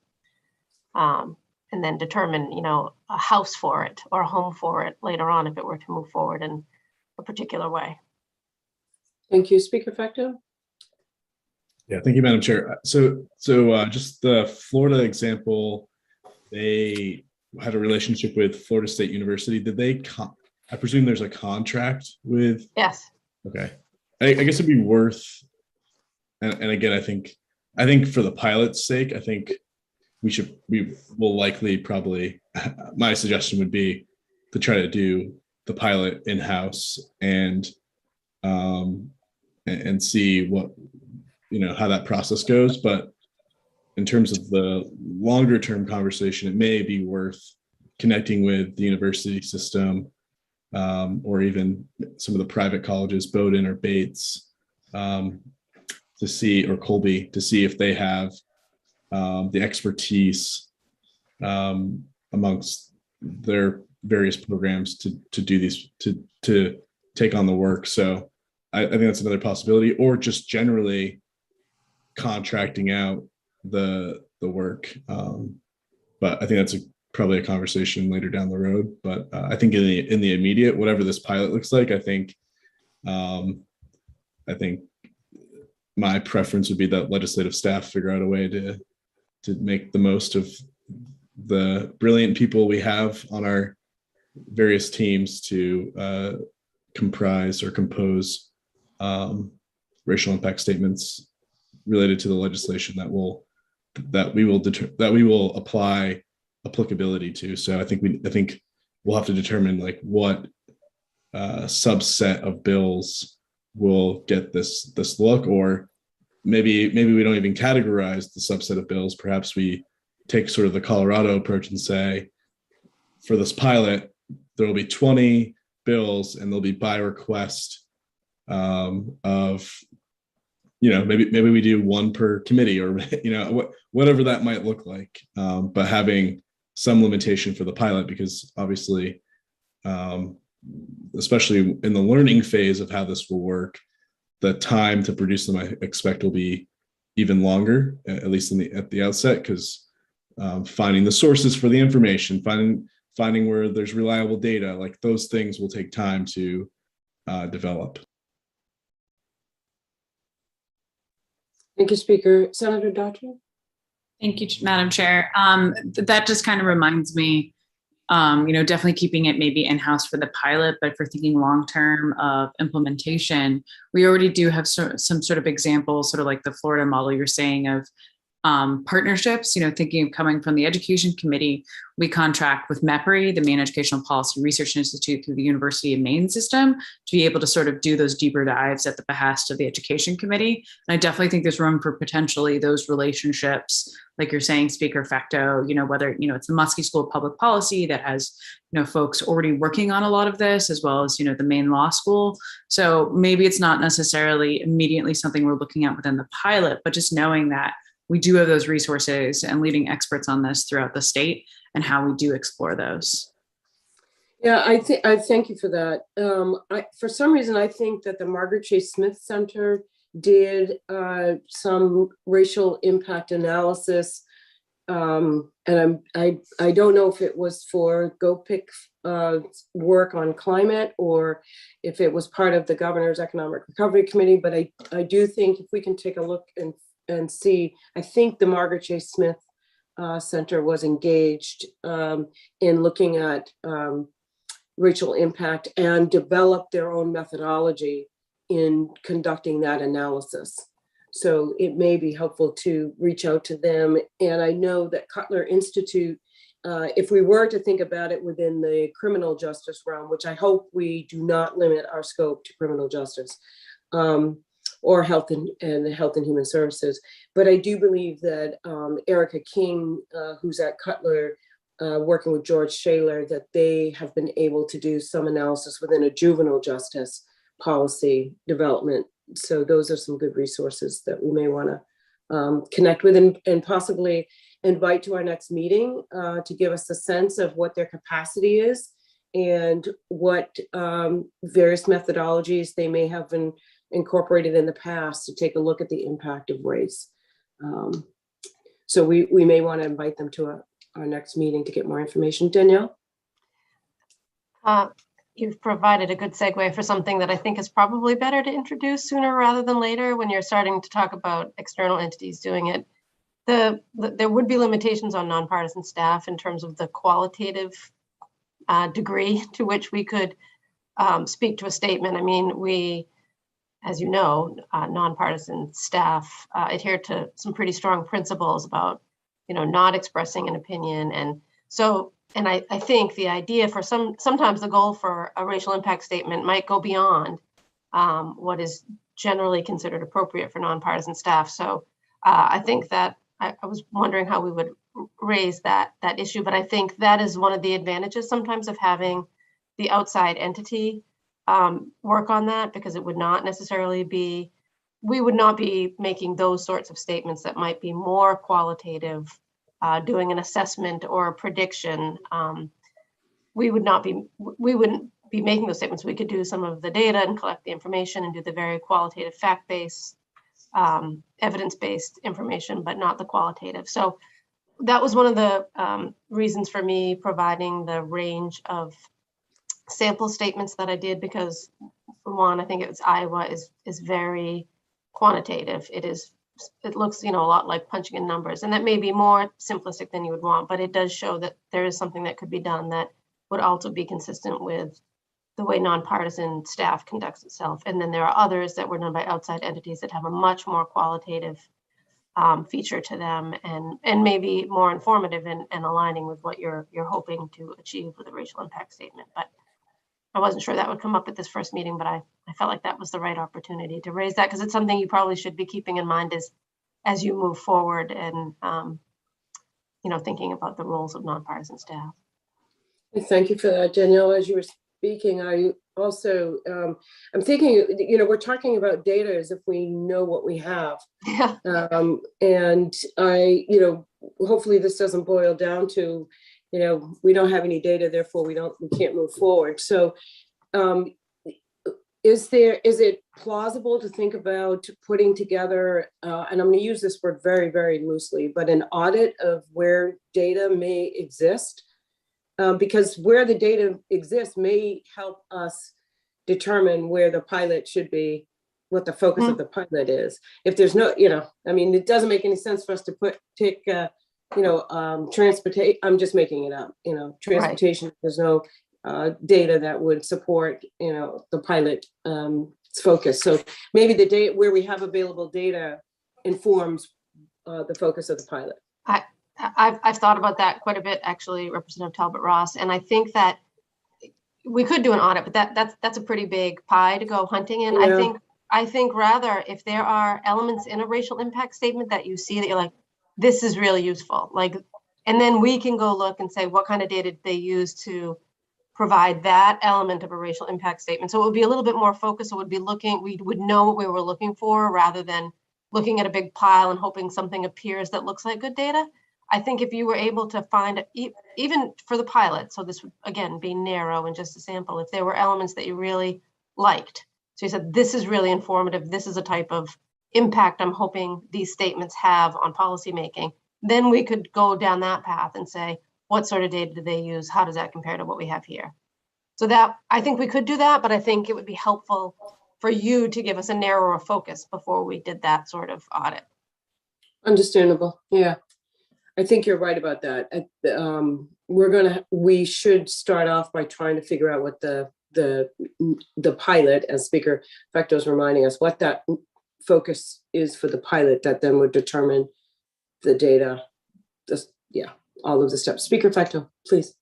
then determine, a house for it or a home for it later on if it were to move forward in a particular way. Thank you, Speaker Fecto. Yeah, thank you, Madam Chair. So just the Florida example, they had a relationship with Florida State University. Did they? I presume there's a contract with. Yes. Okay, I guess it'd be worth. And again, I think for the pilot's sake, I think we will likely probably. My suggestion would be to try to do the pilot in-house and see what how that process goes. But in terms of the longer term conversation, it may be worth connecting with the university system or even some of the private colleges, Bowdoin or Bates, to see, or Colby, to see if they have the expertise amongst their various programs to do these to take on the work. So I think that's another possibility, or just generally contracting out the work. But I think that's probably a conversation later down the road. But I think in the immediate, whatever this pilot looks like, I think my preference would be that legislative staff figure out a way to make the most of the brilliant people we have on our various teams to comprise or compose racial impact statements related to the legislation that we will apply applicability to. So I think we'll have to determine like what subset of bills will get this look, or maybe we don't even categorize the subset of bills. Perhaps we take sort of the Colorado approach and say, for this pilot, there will be 20 bills and they'll be by request of, maybe we do one per committee, or, whatever that might look like, but having some limitation for the pilot, because obviously, especially in the learning phase of how this will work, the time to produce them, I expect, will be even longer, at least at the outset, because finding the sources for the information, finding where there's reliable data, like those things will take time to develop. Thank you, Speaker. Senator Daughtry? Thank you, Madam Chair. That just kind of reminds me, definitely keeping it maybe in-house for the pilot, but for thinking long-term of implementation, we already do have some sort of examples, sort of like the Florida model you're saying of partnerships, thinking of coming from the Education Committee, we contract with MEPRI, the Maine Educational Policy Research Institute, through the University of Maine system, to be able to sort of do those deeper dives at the behest of the Education Committee. And I definitely think there's room for potentially those relationships, like you're saying, Speaker Facto, whether, it's the Muskie School of Public Policy that has, folks already working on a lot of this, as well as, the Maine Law School. So maybe it's not necessarily immediately something we're looking at within the pilot, but just knowing that we do have those resources and leading experts on this throughout the state, and how we do explore those. Yeah, I thank you for that. For some reason, I think that the Margaret Chase Smith Center did some racial impact analysis, and I don't know if it was for GoPIC work on climate, or if it was part of the Governor's Economic Recovery Committee. But I do think if we can take a look and see, I think the Margaret Chase Smith Center was engaged in looking at racial impact and developed their own methodology in conducting that analysis. So it may be helpful to reach out to them. And I know that Cutler Institute, if we were to think about it within the criminal justice realm, which I hope we do not limit our scope to criminal justice, or health and human services. But I do believe that Erica King, who's at Cutler, working with George Shaler, that they have been able to do some analysis within a juvenile justice policy development. So those are some good resources that we may want to connect with, and possibly invite to our next meeting to give us a sense of what their capacity is, and what various methodologies they may have been incorporated in the past to take a look at the impact of race. So we may want to invite them to our next meeting to get more information. Danielle? You've provided a good segue for something that I think is probably better to introduce sooner rather than later, when you're starting to talk about external entities doing it. There would be limitations on nonpartisan staff in terms of the qualitative degree to which we could speak to a statement. I mean, we, as you know, nonpartisan staff adhere to some pretty strong principles about, not expressing an opinion. And so, and I think the idea for sometimes the goal for a racial impact statement might go beyond what is generally considered appropriate for nonpartisan staff. So I think that I was wondering how we would raise that issue, but I think that is one of the advantages sometimes of having the outside entity work on that, because it would not necessarily be, we would not be making those sorts of statements that might be more qualitative, doing an assessment or a prediction. we wouldn't be making those statements. We could do some of the data and collect the information and do the very qualitative fact-based, evidence-based information, but not the qualitative. So that was one of the reasons for me providing the range of sample statements that I did, because one, I think it was Iowa is very quantitative. It looks, a lot like punching in numbers, and that may be more simplistic than you would want, but it does show that there is something that could be done that would also be consistent with the way nonpartisan staff conducts itself. And then there are others that were done by outside entities that have a much more qualitative feature to them, and maybe more informative and aligning with what you're hoping to achieve with a racial impact statement. But I wasn't sure that would come up at this first meeting, but I felt like that was the right opportunity to raise that, because it's something you probably should be keeping in mind as you move forward and thinking about the roles of nonpartisan staff. Thank you for that, Danielle. As you were speaking, I also, I'm thinking, we're talking about data as if we know what we have. Yeah. And I, hopefully this doesn't boil down to, we don't have any data, therefore we can't move forward. So is it plausible to think about putting together, and I'm going to use this word very, very loosely, but an audit of where data may exist? Because where the data exists may help us determine where the pilot should be, what the focus of the pilot is. If there's no, it doesn't make any sense for us to take transportation. I'm just making it up. Transportation. Right. There's no data that would support, the pilot focus. So maybe the data where we have available data informs the focus of the pilot. I've thought about that quite a bit, actually, Representative Talbot Ross, and I think that we could do an audit, but that's a pretty big pie to go hunting in. Yeah. I think rather, if there are elements in a racial impact statement that you see that you're like, this is really useful, and then we can go look and say what kind of data did they use to provide that element of a racial impact statement. So it would be a little bit more focused. We would know what we were looking for rather than looking at a big pile and hoping something appears that looks like good data. I think if you were able to find, even for the pilot, so this would, again, be narrow and just a sample, if there were elements that you really liked. So you said, this is really informative. This is a type of impact I'm hoping these statements have on policymaking. Then we could go down that path and say, what sort of data do they use? How does that compare to what we have here? So that, I think we could do that, but I think it would be helpful for you to give us a narrower focus before we did that sort of audit. Understandable. Yeah. I think you're right about that. We should start off by trying to figure out what the pilot, as Speaker Fecto is reminding us, what that focus is for the pilot that then would determine the data. All of the steps. Speaker Fecto, please.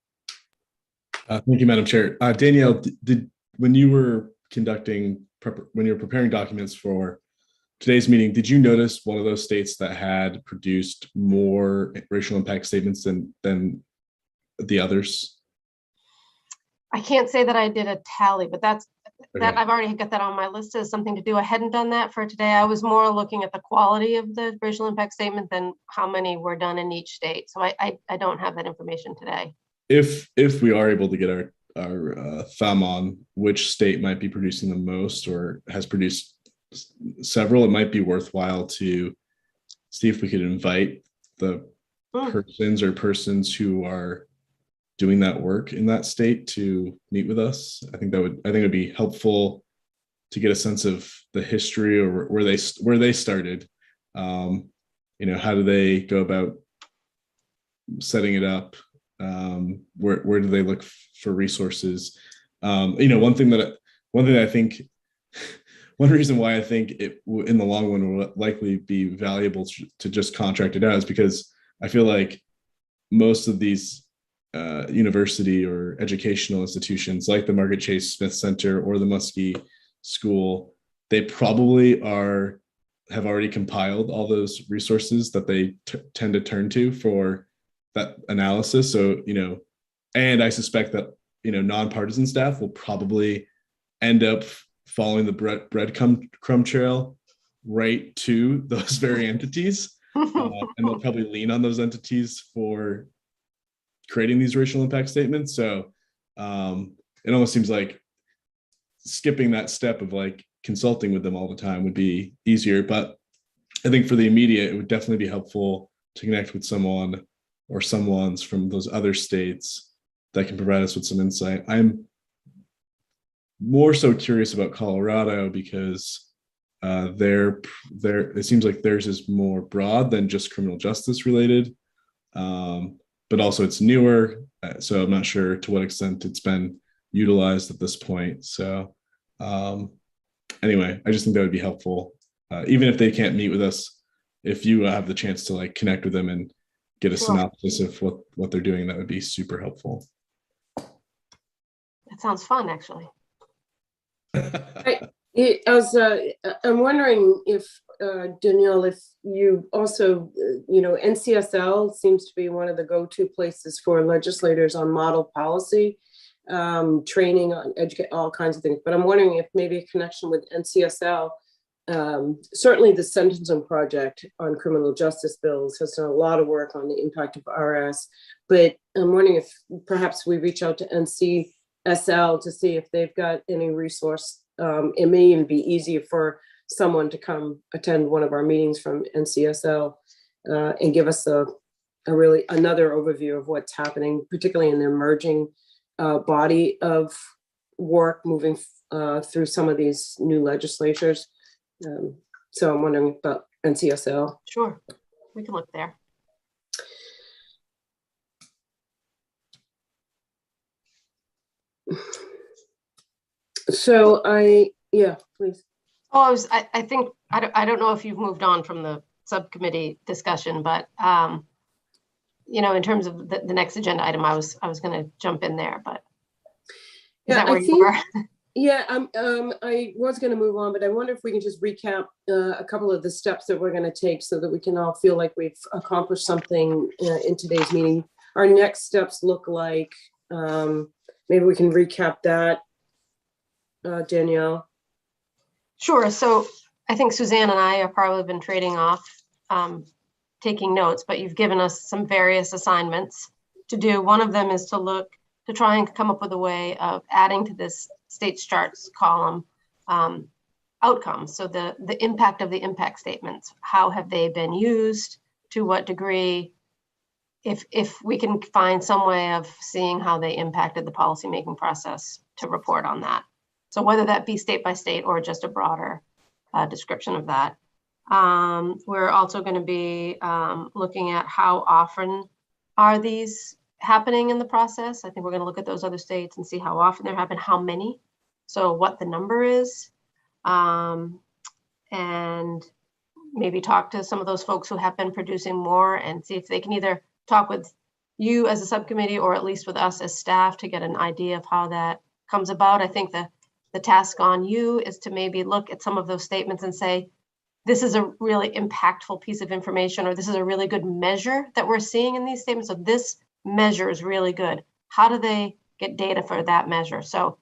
Thank you, Madam Chair. Danielle, when you were preparing documents for today's meeting, did you notice one of those states that had produced more racial impact statements than the others? I can't say that I did a tally, but that I've already got that on my list as something to do. I hadn't done that for today. I was more looking at the quality of the racial impact statement than how many were done in each state. So I don't have that information today. If we are able to get our thumb on which state might be producing the most or has produced several, it might be worthwhile to see if we could invite the persons who are doing that work in that state to meet with us. I think it'd be helpful to get a sense of the history or where they started. How do they go about setting it up? Where do they look for resources? One reason why I think it in the long run will likely be valuable to just contract it out is because I feel like most of these university or educational institutions like the Margaret Chase Smith Center or the Muskie School, they probably have already compiled all those resources that they tend to turn to for that analysis. So, and I suspect that, nonpartisan staff will probably end up following the breadcrumb trail right to those very entities. And they'll probably lean on those entities for creating these racial impact statements. So It almost seems like skipping that step of like consulting with them all the time would be easier. But I think for the immediate, it would definitely be helpful to connect with someone or someone's from those other states that can provide us with some insight. I'm more so curious about Colorado because it seems like theirs is more broad than just criminal justice related, but also it's newer, so I'm not sure to what extent it's been utilized at this point. So anyway, I just think that would be helpful, even if they can't meet with us. If you have the chance to like connect with them and get a synopsis of what they're doing, that would be super helpful. That sounds fun, actually. I'm wondering if, Danielle, if you also, NCSL seems to be one of the go-to places for legislators on model policy, training on educate all kinds of things. But I'm wondering if maybe a connection with NCSL, certainly the Sentencing Project on criminal justice bills has done a lot of work on the impact of RS. But I'm wondering if perhaps we reach out to NCSL to see if they've got any resource. It may even be easier for someone to come attend one of our meetings from NCSL and give us a really another overview of what's happening, particularly in the emerging body of work moving through some of these new legislatures. So I'm wondering about NCSL. Sure, we can look there. So yeah, please. Oh, I think, I don't know if you've moved on from the subcommittee discussion, but, in terms of the next agenda item, I was going to jump in there, but is that where you were? Yeah, I was going to move on, but I wonder if we can just recap a couple of the steps that we're going to take so that we can all feel like we've accomplished something in today's meeting. Our next steps look like, maybe we can recap that, Danielle. Sure. So I think Suzanne and I have probably been trading off taking notes, but you've given us some various assignments to do. One of them is to try and come up with a way of adding to this states charts column outcomes. So the impact of the impact statements, how have they been used, to what degree, if we can find some way of seeing how they impacted the policymaking process, to report on that. So whether that be state by state or just a broader description of that. We're also going to be looking at how often are these happening in the process. I think we're going to look at those other states and see how often they're happening, how many, so what the number is, and maybe talk to some of those folks who have been producing more and see if they can either talk with you as a subcommittee or at least with us as staff to get an idea of how that comes about. I think the task on you is to maybe look at some of those statements and say, this is a really impactful piece of information, or this is a really good measure that we're seeing in these statements. So this measure is really good. How do they get data for that measure? So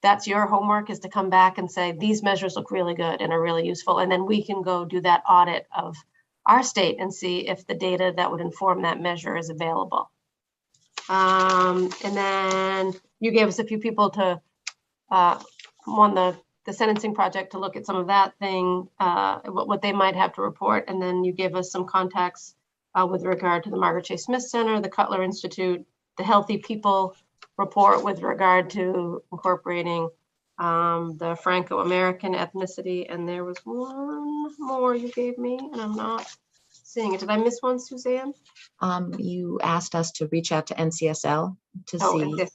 that's your homework, is to come back and say, these measures look really good and are really useful. And then we can go do that audit of our state and see if the data that would inform that measure is available. And then you gave us a few people to, the Sentencing Project, to look at some of that thing, what they might have to report. And then you gave us some contacts with regard to the Margaret Chase Smith Center, the Cutler Institute, the Healthy People report with regard to incorporating the Franco-American ethnicity. And there was one more you gave me, and I'm not seeing it. Did I miss one, Suzanne? You asked us to reach out to NCSL to see.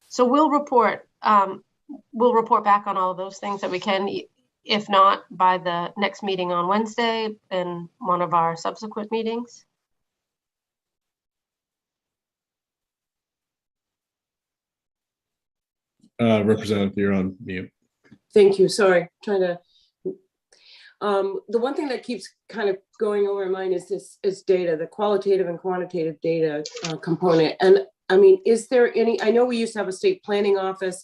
So we'll report back on all of those things that we can, if not by the next meeting on Wednesday, in one of our subsequent meetings. Representative, you're on mute. Thank you. Sorry, trying to. The one thing that keeps kind of going over my mind is data, the qualitative and quantitative data component. And I mean, is there any, I know we used to have a state planning office.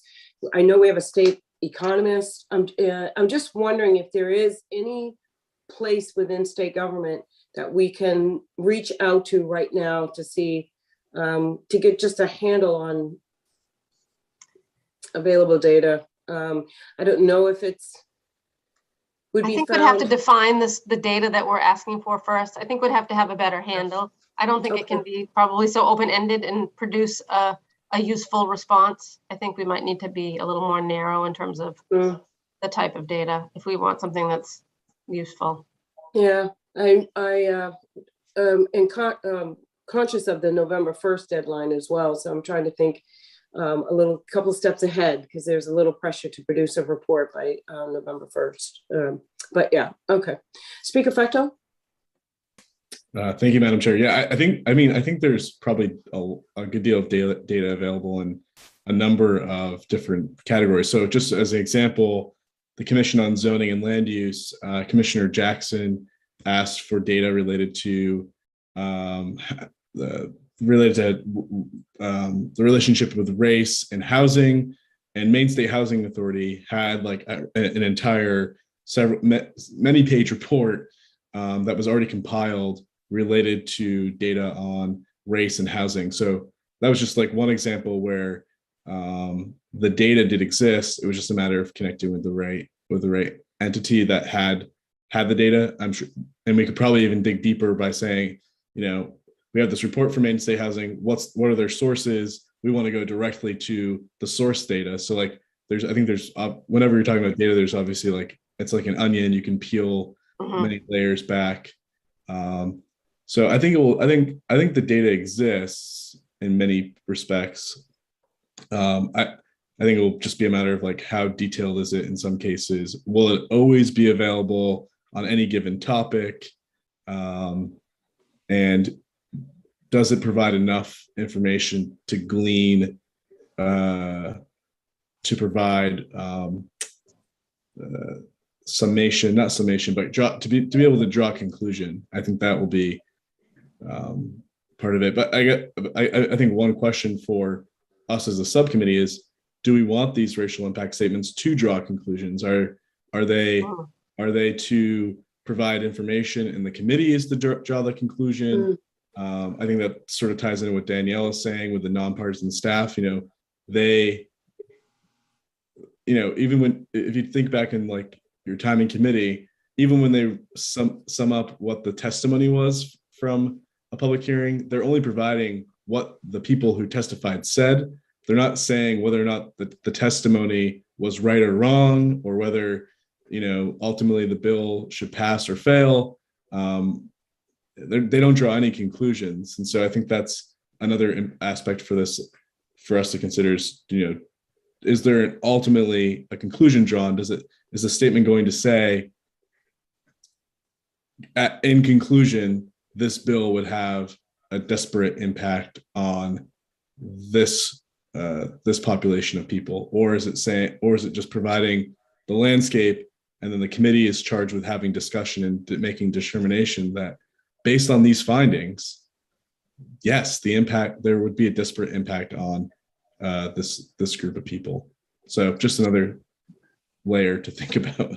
I know we have a state economist. I'm just wondering if there is any place within state government that we can reach out to right now to see to get just a handle on available data. I don't know if would I be think we'd have to found. define the data that we're asking for first. I think we'd have to have a better handle. I don't think it can be probably so open-ended and produce a useful response. I think we might need to be a little more narrow in terms of the type of data if we want something that's useful. Yeah, conscious of the November 1st deadline as well. So I'm trying to think a couple steps ahead, because there's a little pressure to produce a report by November 1st. But yeah, okay. Speaker Fecto? Thank you, Madam Chair. Yeah, I think there's probably a good deal of data available in a number of different categories. So just as an example, the Commission on Zoning and Land Use, Commissioner Jackson asked for data related to the relationship with race and housing, and Maine State Housing Authority had like an entire many page report that was already compiled related to data on race and housing. So that was just like one example where the data did exist. It was just a matter of connecting with the right entity that had the data. I'm sure, and we could probably even dig deeper by saying, we have this report from Maine State Housing. What are their sources? We want to go directly to the source data. So like, whenever you're talking about data, there's obviously like, it's like an onion. You can peel many layers back. So I think the data exists in many respects. I think it will just be a matter of like, how detailed is it in some cases? Will it always be available on any given topic? And does it provide enough information to glean, to provide summation, not summation, but to be able to draw a conclusion? I think that will be part of it. But I think one question for us as a subcommittee is, do we want these racial impact statements to draw conclusions? Are they to provide information and the committee is to draw the conclusion? I think that sort of ties into what Danielle is saying with the nonpartisan staff. Even if you think back in like your time in committee, even when they sum up what the testimony was from a public hearing, they're only providing what the people who testified said. They're not saying whether or not the testimony was right or wrong, or whether, ultimately the bill should pass or fail. They don't draw any conclusions. And so I think that's another aspect for us to consider is there ultimately a conclusion drawn? Is the statement going to say, in conclusion, this bill would have a disparate impact on this population of people, or is it just providing the landscape, and then the committee is charged with having discussion and making determination that based on these findings, yes, there would be a disparate impact on this group of people. So just another layer to think about.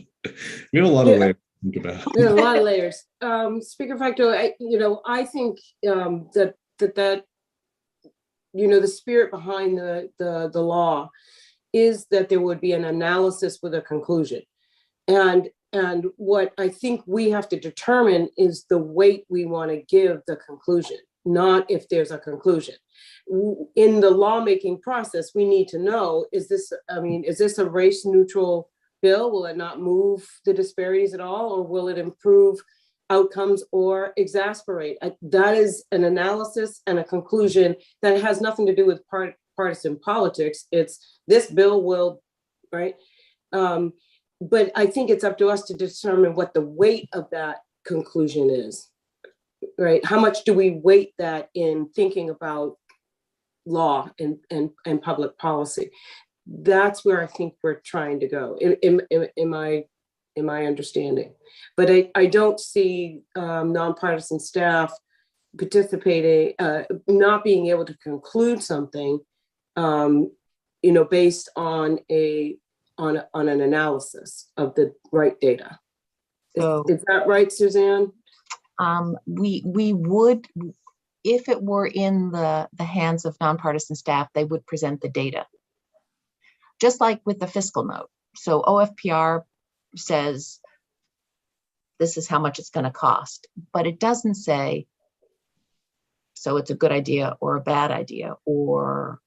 We have a lot of layers to think about. Yeah, a lot of layers. Speaker Facto, I think that the spirit behind the law is that there would be an analysis with a conclusion. And what I think we have to determine is the weight we want to give the conclusion, not if there's a conclusion. In the lawmaking process, we need to know, is this a race neutral bill? Will it not move the disparities at all, or will it improve outcomes or exasperate? That is an analysis and a conclusion that has nothing to do with partisan politics. It's this bill will, right? But I think it's up to us to determine what the weight of that conclusion is, right? How much do we weight that in thinking about law and public policy? That's where I think we're trying to go in my understanding. But I don't see nonpartisan staff participating, not being able to conclude something, based on an analysis of the right data. So is that right, Suzanne? we would, if it were in the hands of nonpartisan staff, they would present the data. Just like with the fiscal note. So OFPR says, this is how much it's going to cost, but it doesn't say, so it's a good idea or a bad idea, or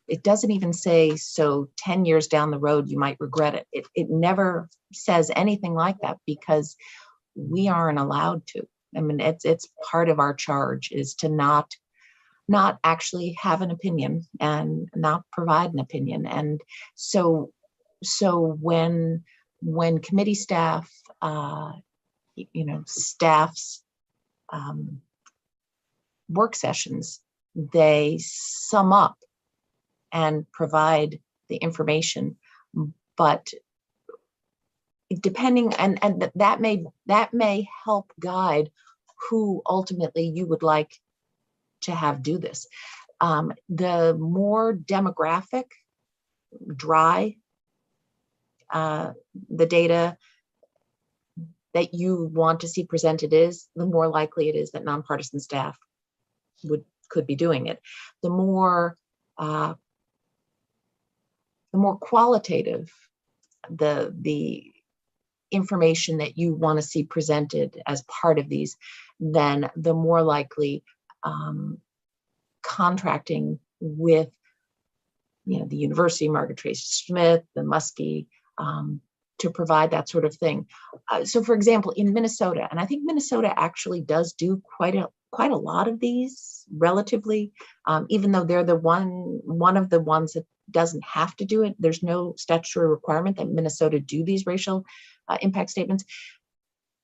it doesn't even say, so 10 years down the road, you might regret it. It never says anything like that because we aren't allowed to. I mean, it's part of our charge is to not actually have an opinion and not provide an opinion. And so when committee staff, staffs work sessions, they sum up and provide the information, but depending, and that may help guide who ultimately you would like to have do this. The more demographic, dry the data that you want to see presented is, the more likely it is that nonpartisan staff could be doing it. The more qualitative the information that you want to see presented as part of these, then the more likely contracting with the university, Margaret Tracy Smith, the Muskie, to provide that sort of thing. So for example, in Minnesota, and I think Minnesota actually does do quite a lot of these relatively, even though they're one of the ones that doesn't have to do it. There's no statutory requirement that Minnesota do these racial impact statements.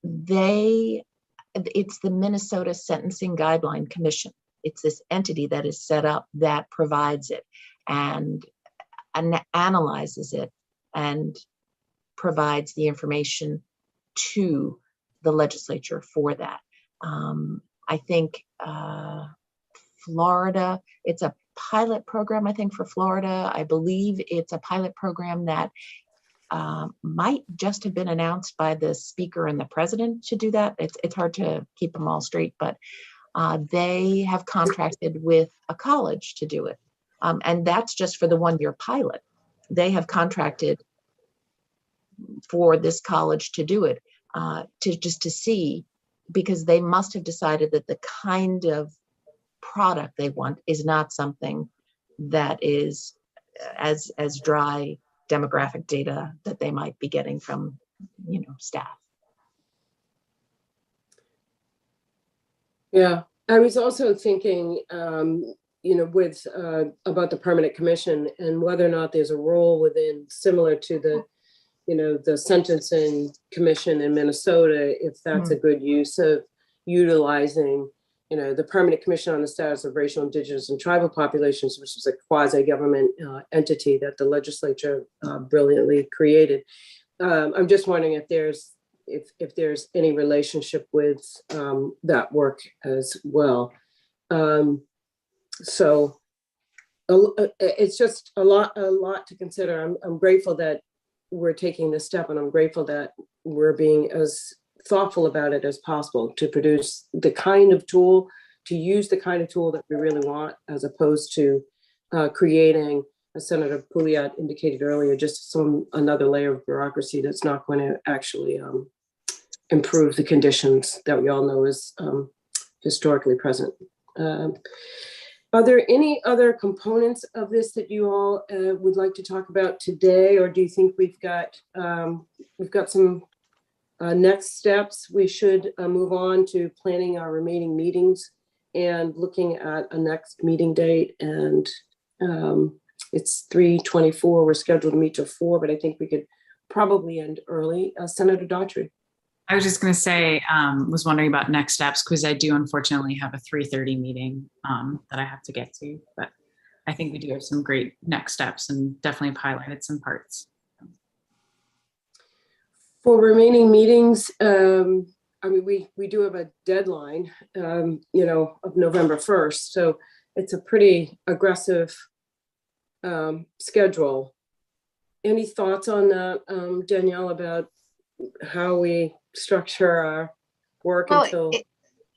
It's the Minnesota Sentencing Guideline Commission. It's this entity that is set up that provides it and analyzes it and provides the information to the legislature for that. I think Florida, it's a pilot program, I think, for Florida. I believe it's a pilot program that might just have been announced by the speaker and the president to do that. It's hard to keep them all straight, but they have contracted with a college to do it. And that's just for the 1-year pilot. They have contracted for this college to do it, to see, because they must have decided that the kind of product they want is not something that is as dry demographic data that they might be getting from staff. Yeah, I was also thinking, with about the permanent commission and whether or not there's a role within, similar to the sentencing commission in Minnesota, if that's a good use of utilizing, the permanent commission on the status of racial, indigenous, and tribal populations, which is a quasi-government entity that the legislature brilliantly created. I'm just wondering if there's any relationship with that work as well. So it's just a lot to consider. I'm grateful that we're taking this step, and I'm grateful that we're being as thoughtful about it as possible to produce the kind of tool, to use the kind of tool that we really want, as opposed to creating, as Senator Pouliot indicated earlier, just another layer of bureaucracy that's not going to actually improve the conditions that we all know is historically present. Are there any other components of this that you all would like to talk about today, or do you think we've got some next steps? We should move on to planning our remaining meetings and looking at a next meeting date. And it's 3:24. We're scheduled to meet till 4, but I think we could probably end early. Senator Daughtry. I was just going to say, was wondering about next steps, because I do unfortunately have a 3:30 meeting that I have to get to, but I think we do have some great next steps and definitely have highlighted some parts. For remaining meetings, we do have a deadline, of November 1st. So it's a pretty aggressive schedule. Any thoughts on that, Danielle, about how we structure our work until?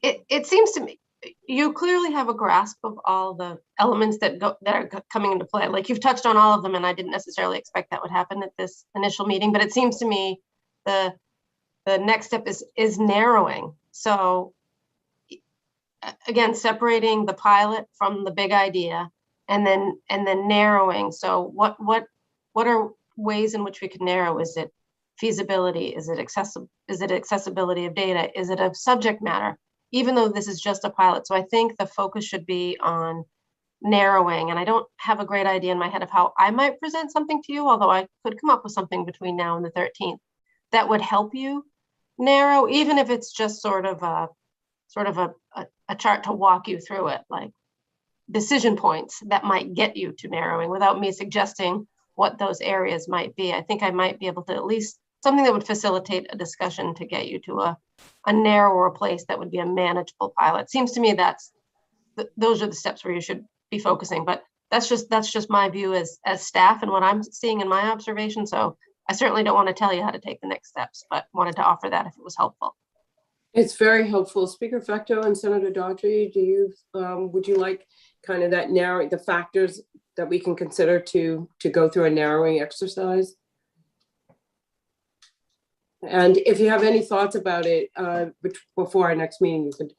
It seems to me, you clearly have a grasp of all the elements that are coming into play. Like you've touched on all of them, and I didn't necessarily expect that would happen at this initial meeting, but it seems to me the next step is narrowing. So again, separating the pilot from the big idea, and then narrowing. So what are ways in which we can narrow? Is it feasibility? Is it accessibility of data? Is it a subject matter? Even though this is just a pilot. So I think the focus should be on narrowing. And I don't have a great idea in my head of how I might present something to you, although I could come up with something between now and the 13th that would help you narrow, even if it's just sort of a chart to walk you through it, like decision points that might get you to narrowing without me suggesting what those areas might be. I think I might be able to at least something that would facilitate a discussion to get you to a narrower place that would be a manageable pilot. Seems to me those are the steps where you should be focusing, but that's just my view as staff and what I'm seeing in my observation. So I certainly don't want to tell you how to take the next steps, but wanted to offer that if it was helpful. It's very helpful. Speaker Fecto and Senator Daughtry, would you like kind of that narrowing, the factors that we can consider to go through a narrowing exercise? And if you have any thoughts about it before our next meeting, you could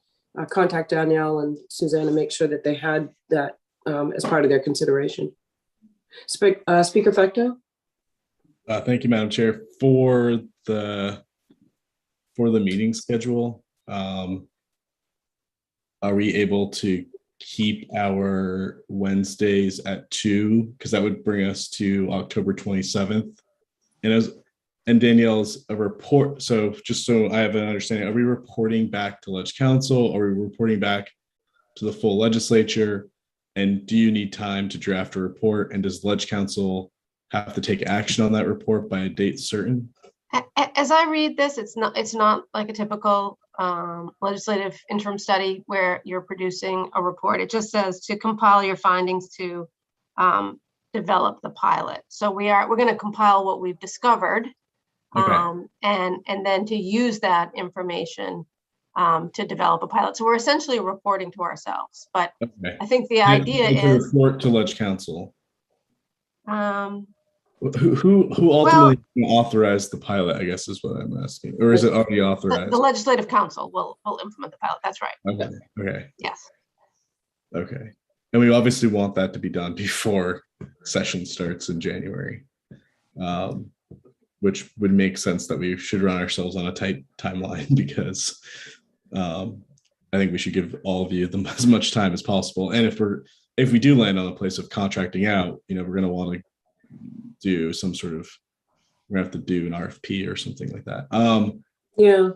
contact Danielle and Suzanne and make sure that they had that as part of their consideration. Speaker Fecto? Thank you, Madam Chair. For the meeting schedule, are we able to keep our Wednesdays at 2? Because that would bring us to October 27th. And Danielle's a report. So just so I have an understanding, are we reporting back to Ledge Council? Are we reporting back to the full legislature? And do you need time to draft a report? And does Ledge Council have to take action on that report by a date certain? As I read this, it's not like a typical legislative interim study where you're producing a report. It just says to compile your findings to develop the pilot. So we're going to compile what we've discovered, Okay. and then to use that information to develop a pilot. So we're essentially reporting to ourselves. But Okay. I think the idea is report to Ledge Council. Um, Who ultimately authorized the pilot, I guess is what I'm asking. Or is it already authorized? the legislative council will implement the pilot. That's right. Okay. Yes. Okay. And we obviously want that to be done before session starts in January, which would make sense that we should run ourselves on a tight timeline because I think we should give all of you as much time as possible. And if we do land on a place of contracting out, we're going to want to do some sort of, we're gonna have to do an RFP or something like that. Yeah.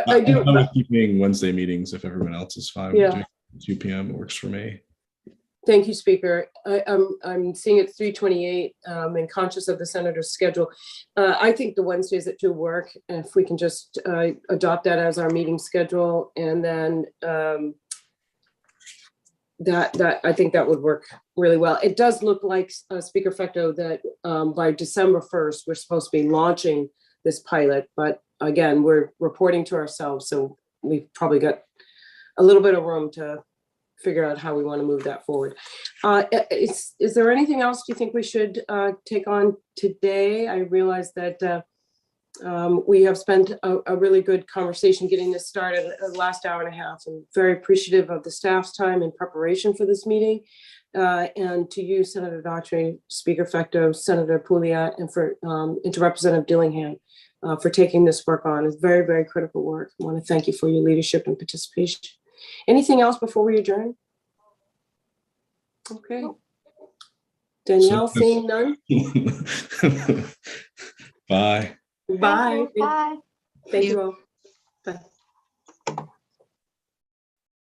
I do. I'm fine with keeping Wednesday meetings if everyone else is fine. Yeah. With doing 2 p.m. It works for me. Thank you, Speaker. I'm seeing it 3:28 and conscious of the senator's schedule. I think the Wednesdays at 2 work. And if we can just adopt that as our meeting schedule, and then that I think that would work really well. It does look like, Speaker Fecto, that by December 1st, we're supposed to be launching this pilot. But again, we're reporting to ourselves. So we've probably got a little bit of room to figure out how we want to move that forward. Is there anything else you think we should take on today? I realize that we have spent a really good conversation getting this started the last hour and a half. I'm very appreciative of the staff's time in preparation for this meeting. And to you, Senator Daughtry, Speaker Fecto, Senator Pouliot, and to Representative Dillingham for taking this work on. It's very, very critical work. I want to thank you for your leadership and participation. Anything else before we adjourn? Okay. Danielle, seeing none? Bye. Bye. Bye. Thank you all. Bye.